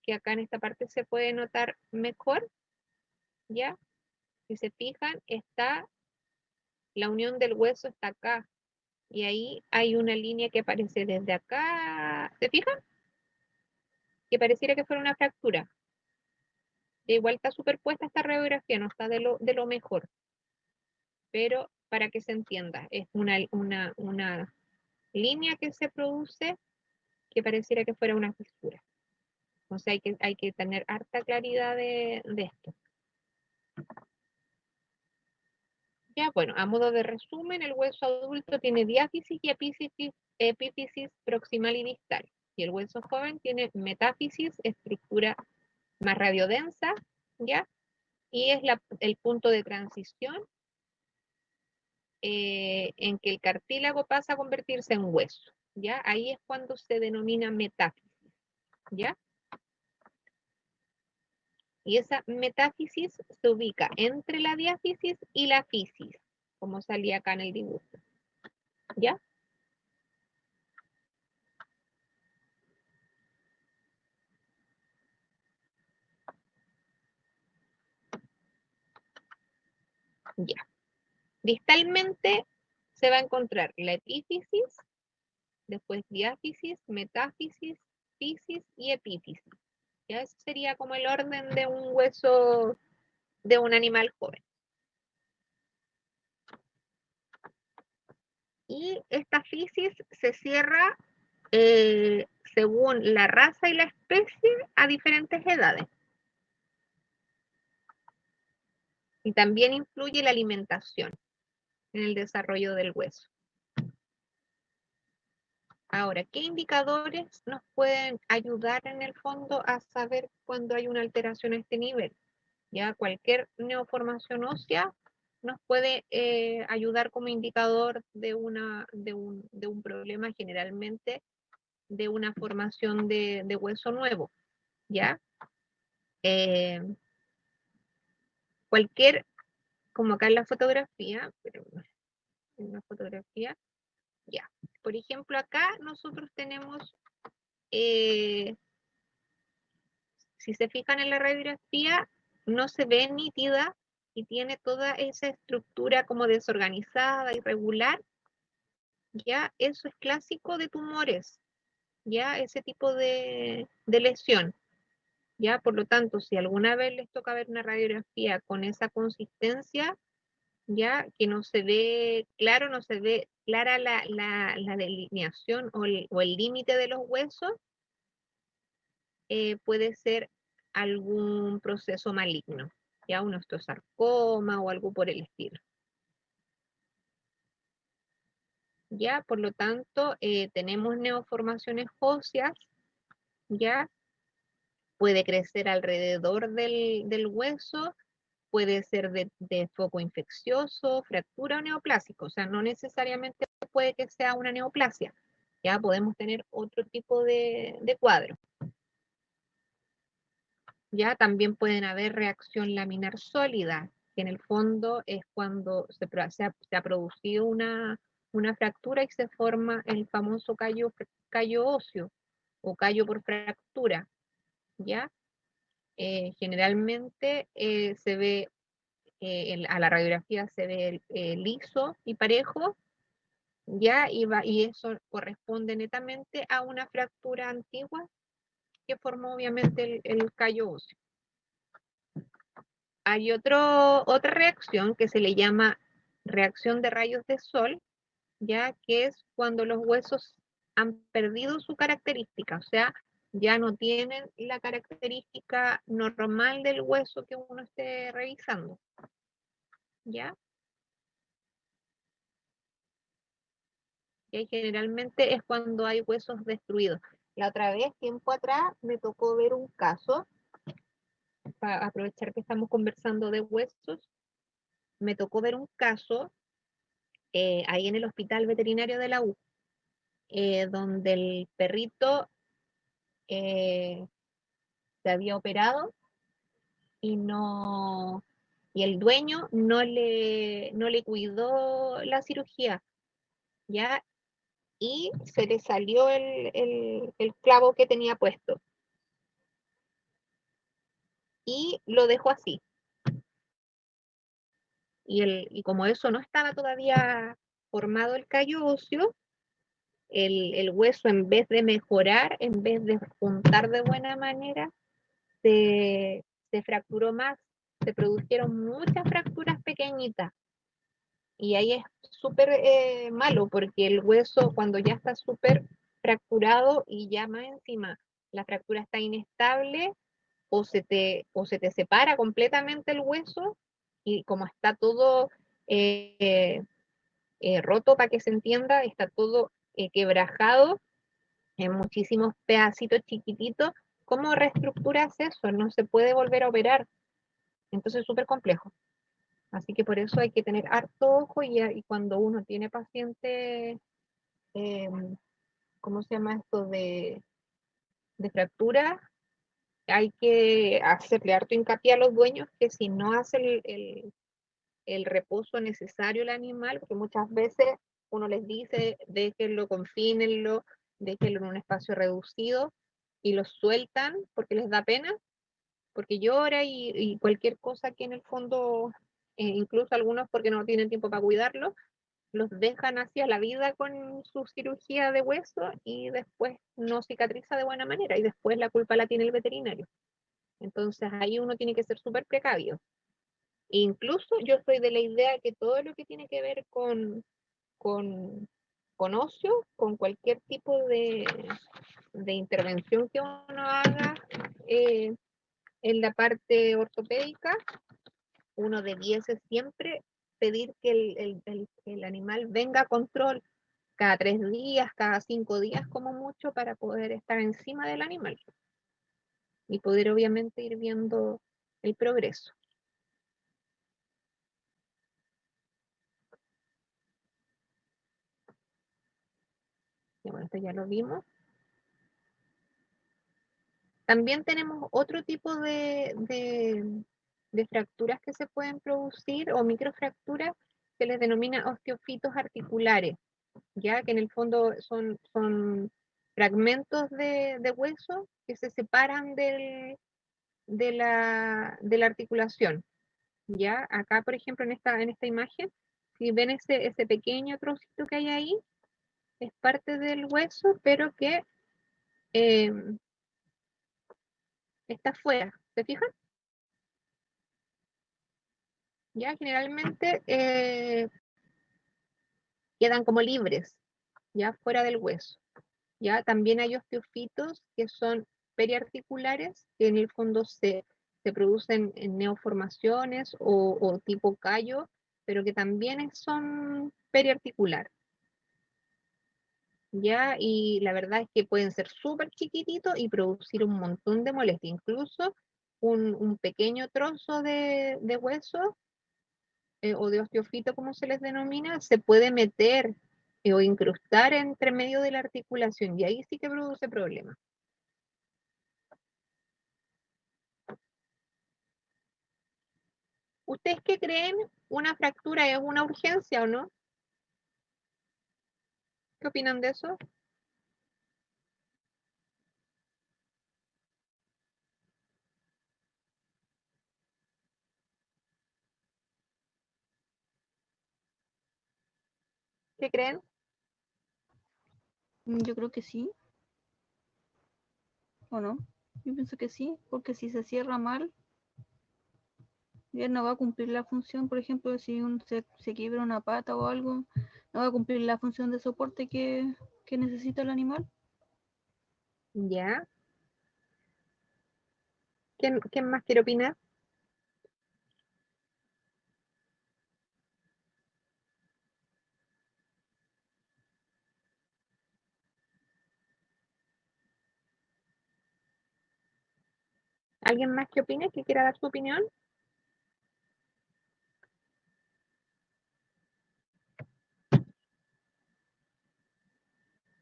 que acá en esta parte se puede notar mejor, ¿ya? Si se fijan, la unión del hueso está acá, y ahí hay una línea que aparece desde acá, ¿se fijan? Que pareciera que fuera una fractura. Igual está superpuesta esta radiografía, no está de lo mejor, pero para que se entienda, es una línea que se produce que pareciera que fuera una fisura. O sea, hay que tener harta claridad de esto. Ya, bueno, a modo de resumen, el hueso adulto tiene diáfisis y epífisis proximal y distal. Y el hueso joven tiene metáfisis, estructura más radiodensa, ¿ya? Y es el punto de transición en que el cartílago pasa a convertirse en hueso, ¿ya? Ahí es cuando se denomina metáfisis, ¿ya? Y esa metáfisis se ubica entre la diáfisis y la fisis, como salía acá en el dibujo, ¿ya? Ya. Distalmente se va a encontrar la epífisis, después diáfisis, metáfisis, fisis y epífisis. Ya ese sería como el orden de un hueso de un animal joven. Y esta fisis se cierra según la raza y la especie a diferentes edades. Y también influye la alimentación en el desarrollo del hueso. Ahora, ¿qué indicadores nos pueden ayudar en el fondo a saber cuando hay una alteración a este nivel? Ya cualquier neoformación ósea nos puede ayudar como indicador de un problema. Generalmente de una formación de hueso nuevo, ¿ya? Cualquier, como acá en la fotografía, pero en la fotografía, ya. Por ejemplo, acá nosotros tenemos, si se fijan en la radiografía, no se ve nítida y tiene toda esa estructura como desorganizada, irregular, ya eso es clásico de tumores, ya ese tipo de lesión. Ya, por lo tanto, si alguna vez les toca ver una radiografía con esa consistencia, ya que no se ve claro, no se ve clara la delineación o el límite de los huesos, puede ser algún proceso maligno, ya un osteosarcoma o algo por el estilo. Ya, por lo tanto, tenemos neoformaciones óseas, ya puede crecer alrededor del hueso, puede ser de foco infeccioso, fractura o neoplásico, o sea, no necesariamente puede que sea una neoplasia, ya podemos tener otro tipo de cuadro. Ya también pueden haber reacción laminar sólida, que en el fondo es cuando se ha producido una fractura y se forma el famoso callo óseo o callo por fractura, ¿ya? Generalmente se ve, a la radiografía se ve liso y parejo, ¿ya? Y eso corresponde netamente a una fractura antigua que formó obviamente el callo óseo. Hay otra reacción que se le llama reacción de rayos de sol, ya que es cuando los huesos han perdido su característica, o sea, ya no tienen la característica normal del hueso que uno esté revisando, ¿ya? Y generalmente es cuando hay huesos destruidos. La otra vez, tiempo atrás, me tocó ver un caso, para aprovechar que estamos conversando de huesos, me tocó ver un caso ahí en el hospital veterinario de la U, donde el perrito se había operado y no y el dueño no le cuidó la cirugía, ¿ya? Y se le salió el clavo que tenía puesto y lo dejó así. Y como eso no estaba todavía formado el callo óseo, el hueso en vez de mejorar, en vez de juntar de buena manera, se fracturó más, se produjeron muchas fracturas pequeñitas. Y ahí es súper malo porque el hueso cuando ya está súper fracturado y ya más encima la fractura está inestable o se te separa completamente el hueso y como está todo eh, roto, para que se entienda, está todo quebrajado en muchísimos pedacitos chiquititos, ¿cómo reestructuras eso? No se puede volver a operar. Entonces es súper complejo. Así que por eso hay que tener harto ojo y cuando uno tiene paciente, eh, ¿cómo se llama esto? De fractura, hay que hacerle harto hincapié a los dueños que si no hace el reposo necesario el animal, porque muchas veces uno les dice, déjenlo, confínenlo, déjenlo en un espacio reducido y los sueltan porque les da pena, porque llora y cualquier cosa que en el fondo, incluso algunos porque no tienen tiempo para cuidarlo, los dejan hacia la vida con su cirugía de hueso y después no cicatriza de buena manera y después la culpa la tiene el veterinario. Entonces ahí uno tiene que ser súper precavido. Incluso yo soy de la idea que todo lo que tiene que ver con, con ocio, con cualquier tipo de intervención que uno haga en la parte ortopédica, uno debiese siempre pedir que el animal venga a control cada 3 días, cada 5 días como mucho, para poder estar encima del animal y poder obviamente ir viendo el progreso. Y bueno, esto ya lo vimos. También tenemos otro tipo de fracturas que se pueden producir o microfracturas que les denomina osteofitos articulares, ya que en el fondo son fragmentos de hueso que se separan de la articulación. Ya acá, por ejemplo, en esta imagen, si ven ese pequeño trocito que hay ahí, es parte del hueso, pero que eh, está fuera. ¿Se fijan? Ya generalmente quedan como libres, ya fuera del hueso. Ya también hay osteofitos que son periarticulares, que en el fondo se producen en neoformaciones o tipo callo, pero que también son periarticulares. ¿Ya? Y la verdad es que pueden ser súper chiquititos y producir un montón de molestia. Incluso un pequeño trozo de hueso o de osteofito, como se les denomina, se puede meter o incrustar entre medio de la articulación y ahí sí que produce problemas. ¿Ustedes qué creen? ¿Una fractura es una urgencia o no? ¿Qué opinan de eso? ¿Qué creen? Yo creo que sí, ¿o no? Yo pienso que sí, porque si se cierra mal, ya no va a cumplir la función. Por ejemplo, si se quiebra una pata o algo, no va a cumplir la función de soporte que necesita el animal. ¿Ya? ¿Quién más quiere opinar? ¿Alguien más que opine, que quiera dar su opinión?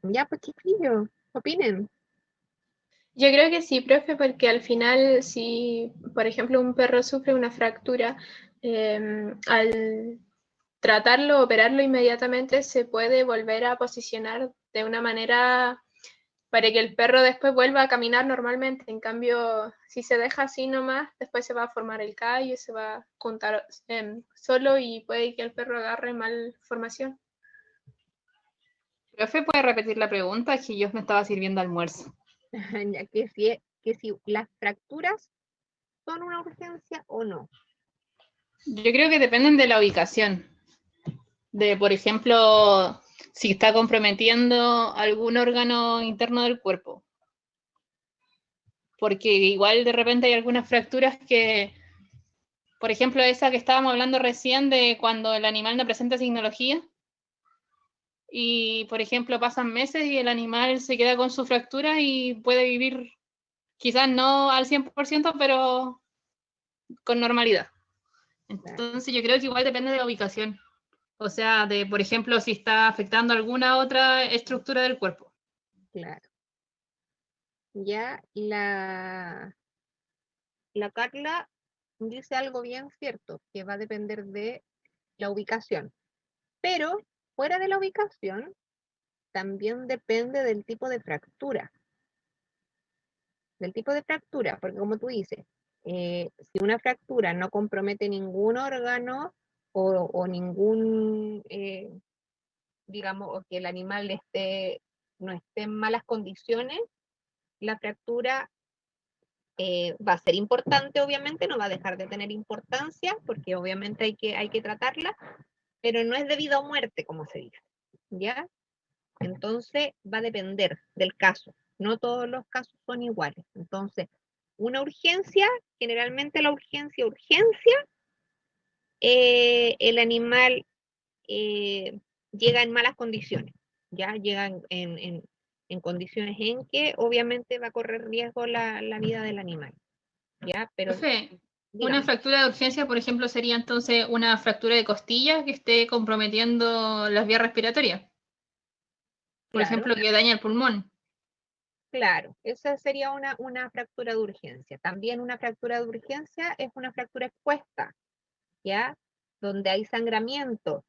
Ya, pues chiquillos, opinen. Yo creo que sí, profe, porque al final, si, por ejemplo, un perro sufre una fractura, al tratarlo, operarlo inmediatamente, se puede volver a posicionar de una manera para que el perro después vuelva a caminar normalmente. En cambio, si se deja así nomás, después se va a formar el callo, se va a juntar solo y puede que el perro agarre mal formación. Profe, ¿puede repetir la pregunta? Es que yo me estaba sirviendo almuerzo. Ya que si las fracturas son una urgencia o no. Yo creo que dependen de la ubicación. De, por ejemplo, si está comprometiendo algún órgano interno del cuerpo. Porque igual de repente hay algunas fracturas que, por ejemplo, esa que estábamos hablando recién de cuando el animal no presenta signología. Y, por ejemplo, pasan meses y el animal se queda con su fractura y puede vivir, quizás no al 100%, pero con normalidad. Entonces yo creo que igual depende de la ubicación. O sea, de, por ejemplo, si está afectando alguna otra estructura del cuerpo. Claro. Ya la Carla dice algo bien cierto, que va a depender de la ubicación. Pero fuera de la ubicación, también depende del tipo de fractura. Del tipo de fractura, porque como tú dices, si una fractura no compromete ningún órgano o ningún, digamos, o que el animal no esté en malas condiciones, la fractura va a ser importante, obviamente, no va a dejar de tener importancia, porque obviamente hay que tratarla, pero no es debido a muerte, como se dice, ¿ya? Entonces va a depender del caso. No todos los casos son iguales. Entonces, una urgencia, generalmente la urgencia, el animal llega en malas condiciones, ya llega en condiciones en que obviamente va a correr riesgo la vida del animal. ¿Ya? Pero Profe, una dígame. fractura de urgencia, por ejemplo, sería entonces una fractura de costilla que esté comprometiendo las vías respiratorias. Por Claro, ejemplo, que daña el pulmón. Claro, esa sería una fractura de urgencia. También una fractura de urgencia es una fractura expuesta, ¿ya? Donde hay sangramiento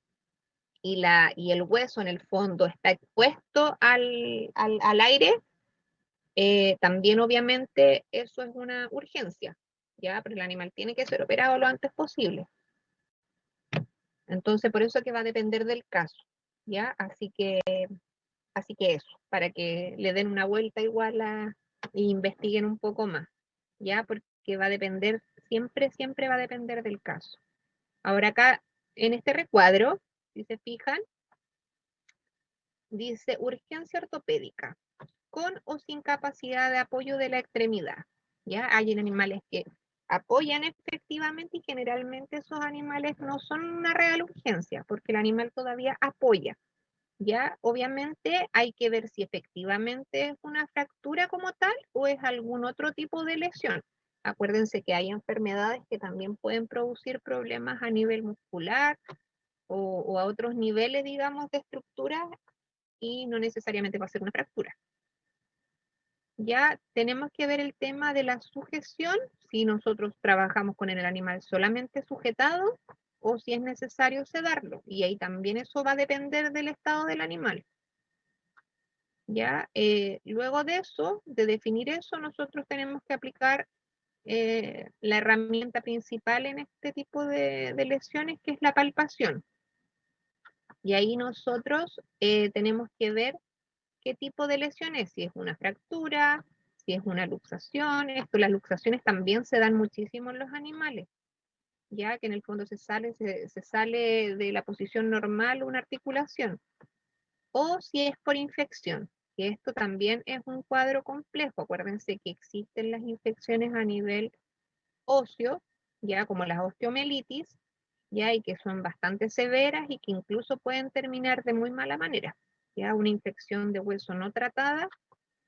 y el hueso en el fondo está expuesto al aire, también obviamente eso es una urgencia, ¿ya? Pero el animal tiene que ser operado lo antes posible. Entonces, por eso que va a depender del caso, ¿ya? Así que eso, para que le den una vuelta igual e investiguen un poco más, ¿ya? Porque va a depender, siempre va a depender del caso. Ahora acá, en este recuadro, si se fijan, dice urgencia ortopédica, con o sin capacidad de apoyo de la extremidad, ¿ya? Hay animales que apoyan efectivamente y generalmente esos animales no son una real urgencia, porque el animal todavía apoya. Ya, obviamente hay que ver si efectivamente es una fractura como tal o es algún otro tipo de lesión. Acuérdense que hay enfermedades que también pueden producir problemas a nivel muscular o a otros niveles, digamos, de estructura y no necesariamente va a ser una fractura. Ya tenemos que ver el tema de la sujeción, si nosotros trabajamos con el animal solamente sujetado o si es necesario sedarlo. Y ahí también eso va a depender del estado del animal. ¿Ya? Luego de eso, de definir eso, nosotros tenemos que aplicar la herramienta principal en este tipo de lesiones, que es la palpación. Y ahí nosotros tenemos que ver qué tipo de lesiones, si es una fractura, si es una luxación. Las luxaciones también se dan muchísimo en los animales, ya que en el fondo se sale de la posición normal una articulación. O si es por infección, que esto también es un cuadro complejo. Acuérdense que existen las infecciones a nivel óseo, ya como las osteomelitis, ya y que son bastante severas y que incluso pueden terminar de muy mala manera. Ya una infección de hueso no tratada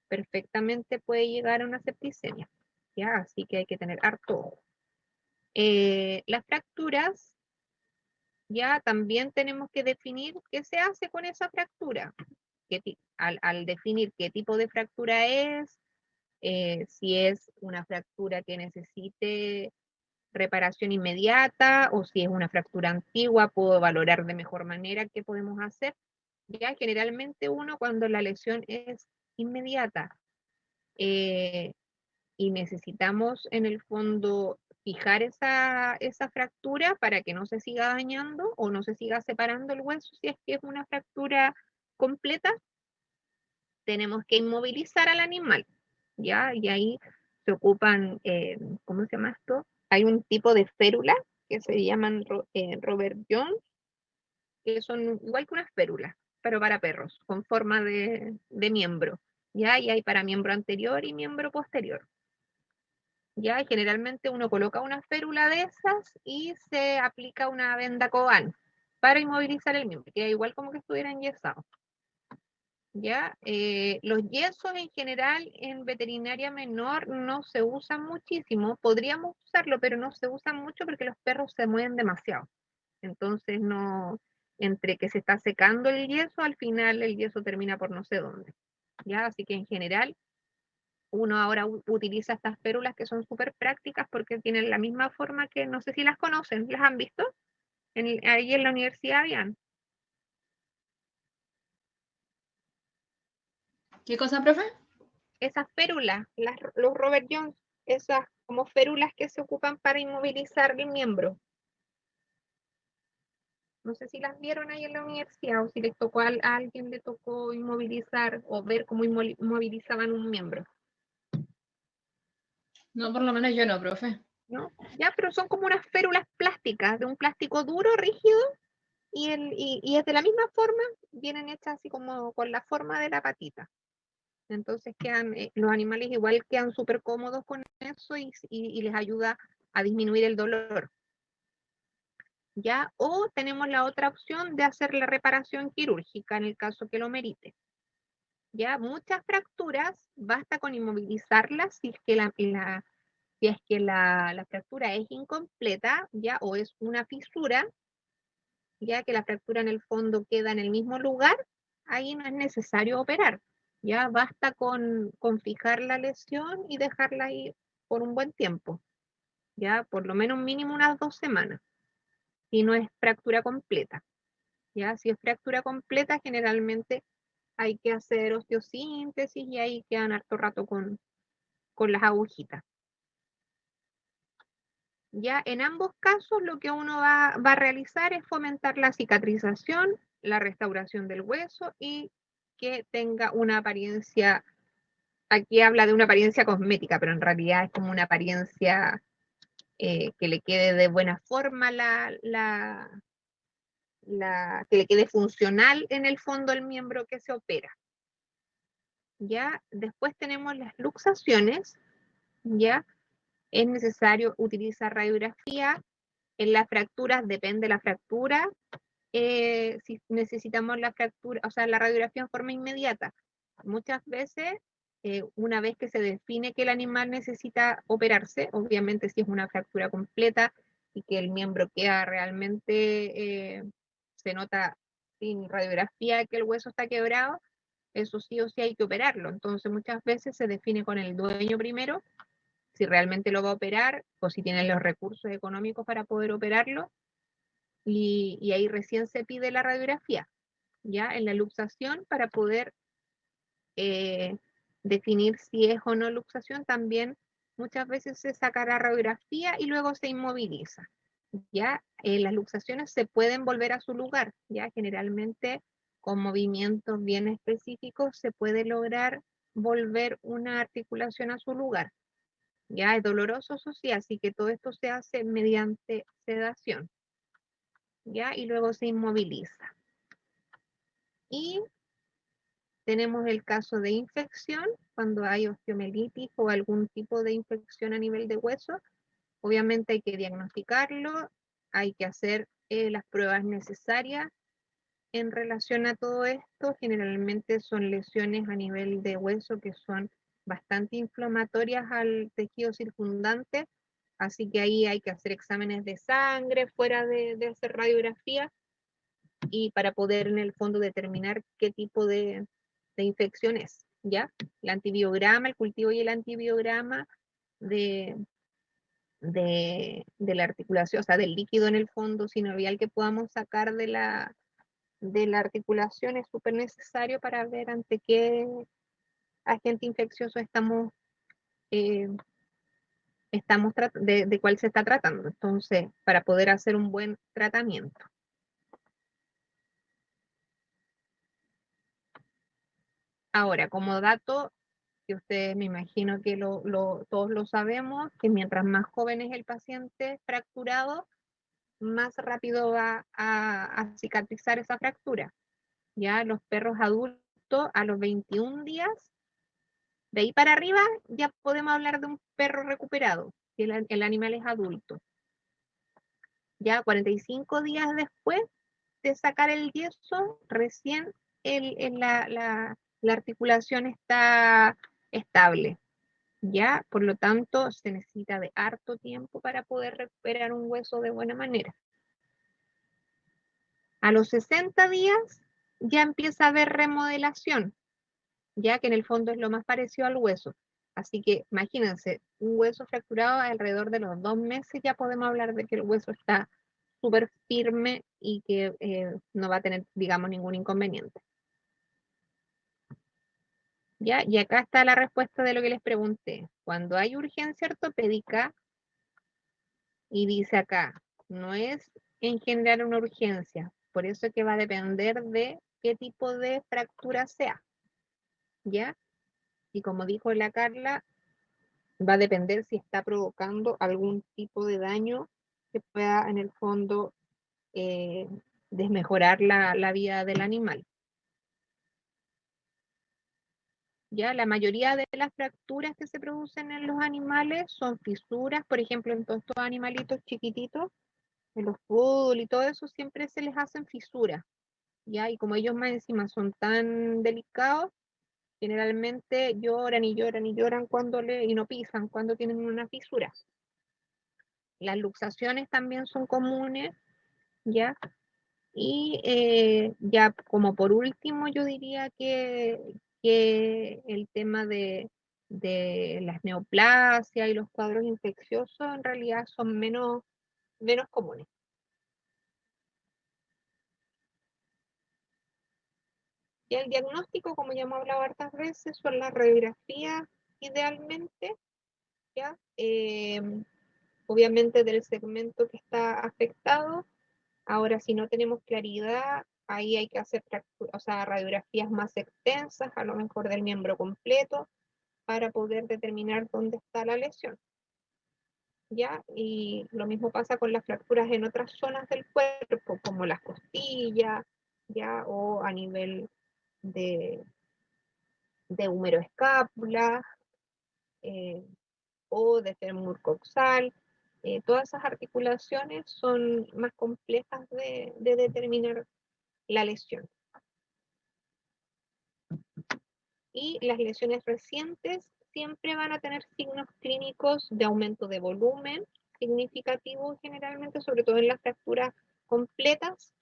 perfectamente puede llegar a una septicemia, ya así que hay que tener harto ojo. Las fracturas, ya también tenemos que definir qué se hace con esa fractura. Al definir qué tipo de fractura es, si es una fractura que necesite reparación inmediata o si es una fractura antigua, puedo valorar de mejor manera qué podemos hacer. Ya generalmente uno cuando la lesión es inmediata y necesitamos en el fondo fijar esa fractura para que no se siga dañando o no se siga separando el hueso, si es que es una fractura completa, tenemos que inmovilizar al animal, ¿ya? Y ahí se ocupan, ¿cómo se llama esto? Hay un tipo de férula que se llaman Robert Jones, que son igual que unas férulas, pero para perros, con forma de miembro, ¿ya? Y hay para miembro anterior y miembro posterior. Ya, y generalmente uno coloca una férula de esas y se aplica una venda Coban para inmovilizar el miembro, queda igual como que estuviera enyesado. ¿Ya? Los yesos en general en veterinaria menor no se usan muchísimo, podríamos usarlo, pero no se usan mucho porque los perros se mueven demasiado. Entonces no, entre que se está secando el yeso, al final el yeso termina por no sé dónde. ¿Ya? Así que en general uno ahora utiliza estas férulas que son súper prácticas porque tienen la misma forma que, no sé si las conocen, ¿las han visto? Ahí en la universidad habían. ¿Qué cosa, profe? Esas férulas, los Robert Jones, esas como férulas que se ocupan para inmovilizar el miembro. No sé si las vieron ahí en la universidad o si les tocó a alguien le tocó inmovilizar o ver cómo inmovilizaban un miembro. No, por lo menos yo no, profe. ¿No? Ya, pero son como unas férulas plásticas, de un plástico duro, rígido, y es de la misma forma, vienen hechas así como con la forma de la patita. Entonces quedan, los animales igual quedan súper cómodos con eso y les ayuda a disminuir el dolor. ¿Ya? O tenemos la otra opción de hacer la reparación quirúrgica en el caso que lo merite. ¿Ya? Muchas fracturas, basta con inmovilizarlas si es que la fractura es incompleta, ¿ya? O es una fisura, ya que la fractura en el fondo queda en el mismo lugar, ahí no es necesario operar. Ya basta con fijar la lesión y dejarla ahí por un buen tiempo, ya por lo menos mínimo unas 2 semanas, si no es fractura completa. Ya si es fractura completa, generalmente hay que hacer osteosíntesis y ahí quedan harto rato con las agujitas. Ya en ambos casos lo que uno va a realizar es fomentar la cicatrización, la restauración del hueso y que tenga una apariencia, aquí habla de una apariencia cosmética, pero en realidad es como una apariencia que le quede de buena forma, que le quede funcional en el fondo el miembro que se opera. Ya después tenemos las luxaciones, ya es necesario utilizar radiografía. En las fracturas, depende de la fractura, si necesitamos la fractura, o sea, la radiografía en forma inmediata. Muchas veces, una vez que se define que el animal necesita operarse, obviamente si es una fractura completa y que el miembro queda realmente, se nota sin radiografía que el hueso está quebrado, eso sí o sí hay que operarlo. Entonces muchas veces se define con el dueño primero, si realmente lo va a operar o si tiene los recursos económicos para poder operarlo, y ahí recién se pide la radiografía, ya en la luxación para poder definir si es o no luxación. También muchas veces se saca la radiografía y luego se inmoviliza. Ya las luxaciones se pueden volver a su lugar, ya generalmente con movimientos bien específicos se puede lograr volver una articulación a su lugar. Ya es doloroso, eso sí, así que todo esto se hace mediante sedación, ya, y luego se inmoviliza. Y tenemos el caso de infección, cuando hay osteomielitis o algún tipo de infección a nivel de hueso. Obviamente hay que diagnosticarlo, hay que hacer las pruebas necesarias en relación a todo esto. Generalmente son lesiones a nivel de hueso que son bastante inflamatorias al tejido circundante, así que ahí hay que hacer exámenes de sangre fuera de hacer radiografía, y para poder en el fondo determinar qué tipo de infección es, ¿ya? El antibiograma, el cultivo y el antibiograma de la articulación, o sea, del líquido en el fondo sinovial que podamos sacar de la articulación es súper necesario para ver ante qué agente infeccioso eh, de cuál se está tratando, entonces, para poder hacer un buen tratamiento. Ahora, como dato, que ustedes me imagino que todos lo sabemos, que mientras más joven es el paciente fracturado, más rápido va a cicatrizar esa fractura. Ya los perros adultos a los 21 días, de ahí para arriba, ya podemos hablar de un perro recuperado, si el animal es adulto. Ya 45 días después de sacar el yeso, recién la articulación está estable. Ya, por lo tanto, se necesita de harto tiempo para poder recuperar un hueso de buena manera. A los 60 días ya empieza a haber remodelación, ya que en el fondo es lo más parecido al hueso. Así que imagínense, un hueso fracturado alrededor de los 2 meses ya podemos hablar de que el hueso está súper firme y que no va a tener, digamos, ningún inconveniente. ¿Ya? Y acá está la respuesta de lo que les pregunté. Cuando hay urgencia ortopédica, y dice acá, no es en general una urgencia, por eso que va a depender de qué tipo de fractura sea, ¿ya? Y como dijo la Carla, va a depender si está provocando algún tipo de daño que pueda en el fondo desmejorar la vida del animal. Ya la mayoría de las fracturas que se producen en los animales son fisuras, por ejemplo, en todos estos animalitos chiquititos, en los poodle y todo eso, siempre se les hacen fisuras, ¿ya? Y como ellos más encima son tan delicados, generalmente lloran y lloran y lloran y no pisan cuando tienen una fisura. Las luxaciones también son comunes, ¿ya? Y ya como por último yo diría que que el tema de las neoplasias y los cuadros infecciosos en realidad son menos comunes. Y el diagnóstico, como ya hemos hablado hartas veces, son las radiografías idealmente, ¿ya? Obviamente del segmento que está afectado. Ahora, si no tenemos claridad, ahí hay que hacer radiografías más extensas, a lo mejor del miembro completo, para poder determinar dónde está la lesión. ¿Ya? Y lo mismo pasa con las fracturas en otras zonas del cuerpo, como las costillas, ¿ya? O a nivel de húmero-escápula, o de fémur coxal. Todas esas articulaciones son más complejas de determinar la lesión. Y las lesiones recientes siempre van a tener signos clínicos de aumento de volumen significativo generalmente, sobre todo en las fracturas completas.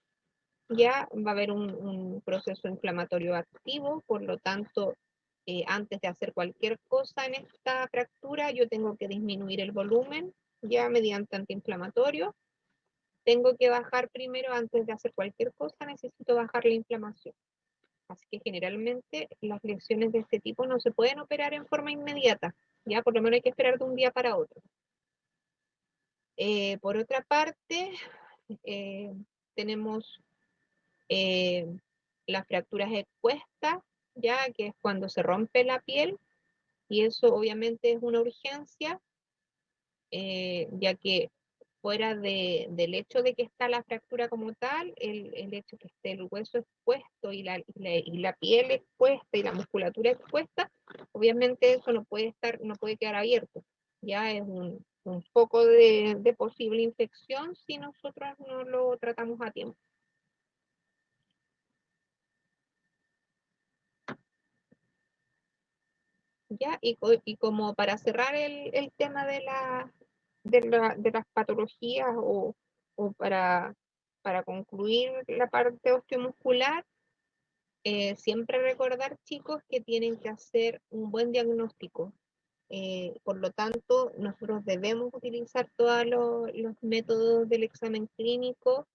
Ya va a haber un proceso inflamatorio activo, por lo tanto, antes de hacer cualquier cosa en esta fractura, yo tengo que disminuir el volumen, ya mediante antiinflamatorio. Tengo que bajar primero, antes de hacer cualquier cosa, necesito bajar la inflamación. Así que generalmente las lesiones de este tipo no se pueden operar en forma inmediata, ya por lo menos hay que esperar de un día para otro. Por otra parte, tenemos las fracturas expuestas, ya que es cuando se rompe la piel, y eso obviamente es una urgencia, ya que fuera del hecho de que está la fractura como tal, el hecho que esté el hueso expuesto y la piel expuesta y la musculatura expuesta, obviamente eso no puede quedar abierto. Ya es un foco de posible infección si nosotros no lo tratamos a tiempo. ¿Ya? Y como para cerrar el tema de las patologías o para concluir la parte osteomuscular, siempre recordar, chicos, que tienen que hacer un buen diagnóstico. Por lo tanto, nosotros debemos utilizar todos los métodos del examen clínico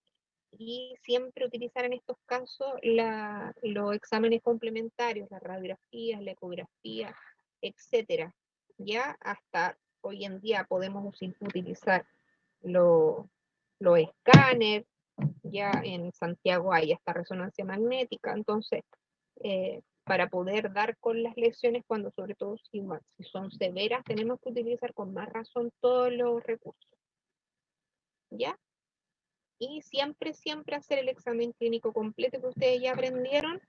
y siempre utilizar en estos casos los exámenes complementarios, las radiografías, la ecografía, etcétera. Ya hasta hoy en día podemos utilizar los escáneres, ya en Santiago hay esta resonancia magnética, entonces para poder dar con las lesiones, cuando sobre todo si son severas, tenemos que utilizar con más razón todos los recursos. ¿Ya? Y siempre hacer el examen clínico completo que ustedes ya aprendieron.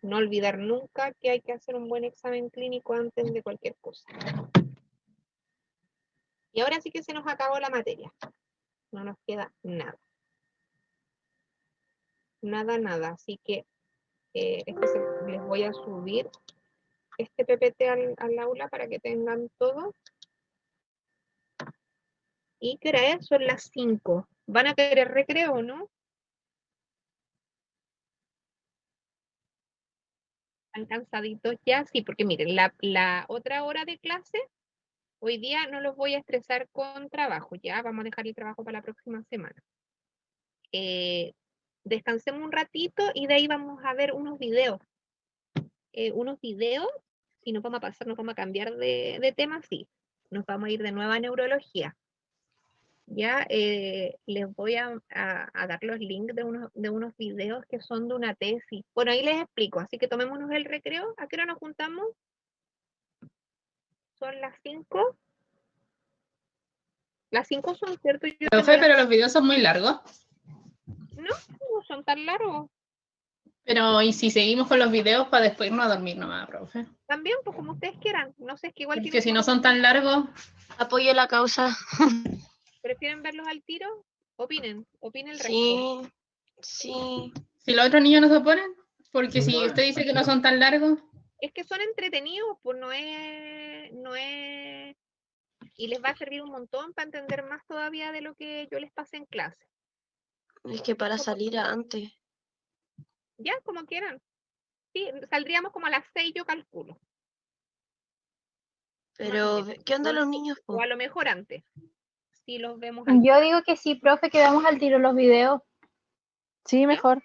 No olvidar nunca que hay que hacer un buen examen clínico antes de cualquier cosa. Y ahora sí que se nos acabó la materia. No nos queda nada. Nada. Así que les voy a subir este PPT al aula para que tengan todo. ¿Y qué hora es? Son las 5. ¿Van a querer recreo o no? ¿Están cansaditos ya? Sí, porque miren, la otra hora de clase, hoy día no los voy a estresar con trabajo, ya vamos a dejar el trabajo para la próxima semana. Descansemos un ratito y de ahí vamos a ver unos videos. Si nos vamos a cambiar de tema, sí. Nos vamos a ir de nuevo a neurología. Ya les voy a dar los links de unos videos que son de una tesis. Bueno, ahí les explico, así que tomémonos el recreo. ¿A qué hora nos juntamos? Son las 5. Las 5 son, ¿cierto? Profe, pero los videos son muy largos. No son tan largos. Pero, ¿y si seguimos con los videos para después irnos a dormir nomás, profe? También, pues como ustedes quieran. No sé, es que igual... Porque si no son tan largos... Apoyo la causa. ¿Prefieren verlos al tiro? Opinen el resto. Sí. Si los otros niños no se oponen, porque si usted dice que no son tan largos... Es que son entretenidos, pues no es... Y les va a servir un montón para entender más todavía de lo que yo les pasé en clase. Es que para salir antes. Ya, como quieran. Sí, saldríamos como a las 6, yo calculo. Pero, ¿qué onda los niños, O po? a lo mejor antes. Si los vemos al Yo digo que sí, profe, que veamos al tiro los videos. Sí, mejor.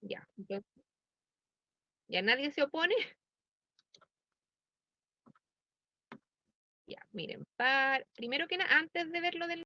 Ya. Entonces, ¿ya nadie se opone? Ya, miren, primero que nada, antes de ver lo del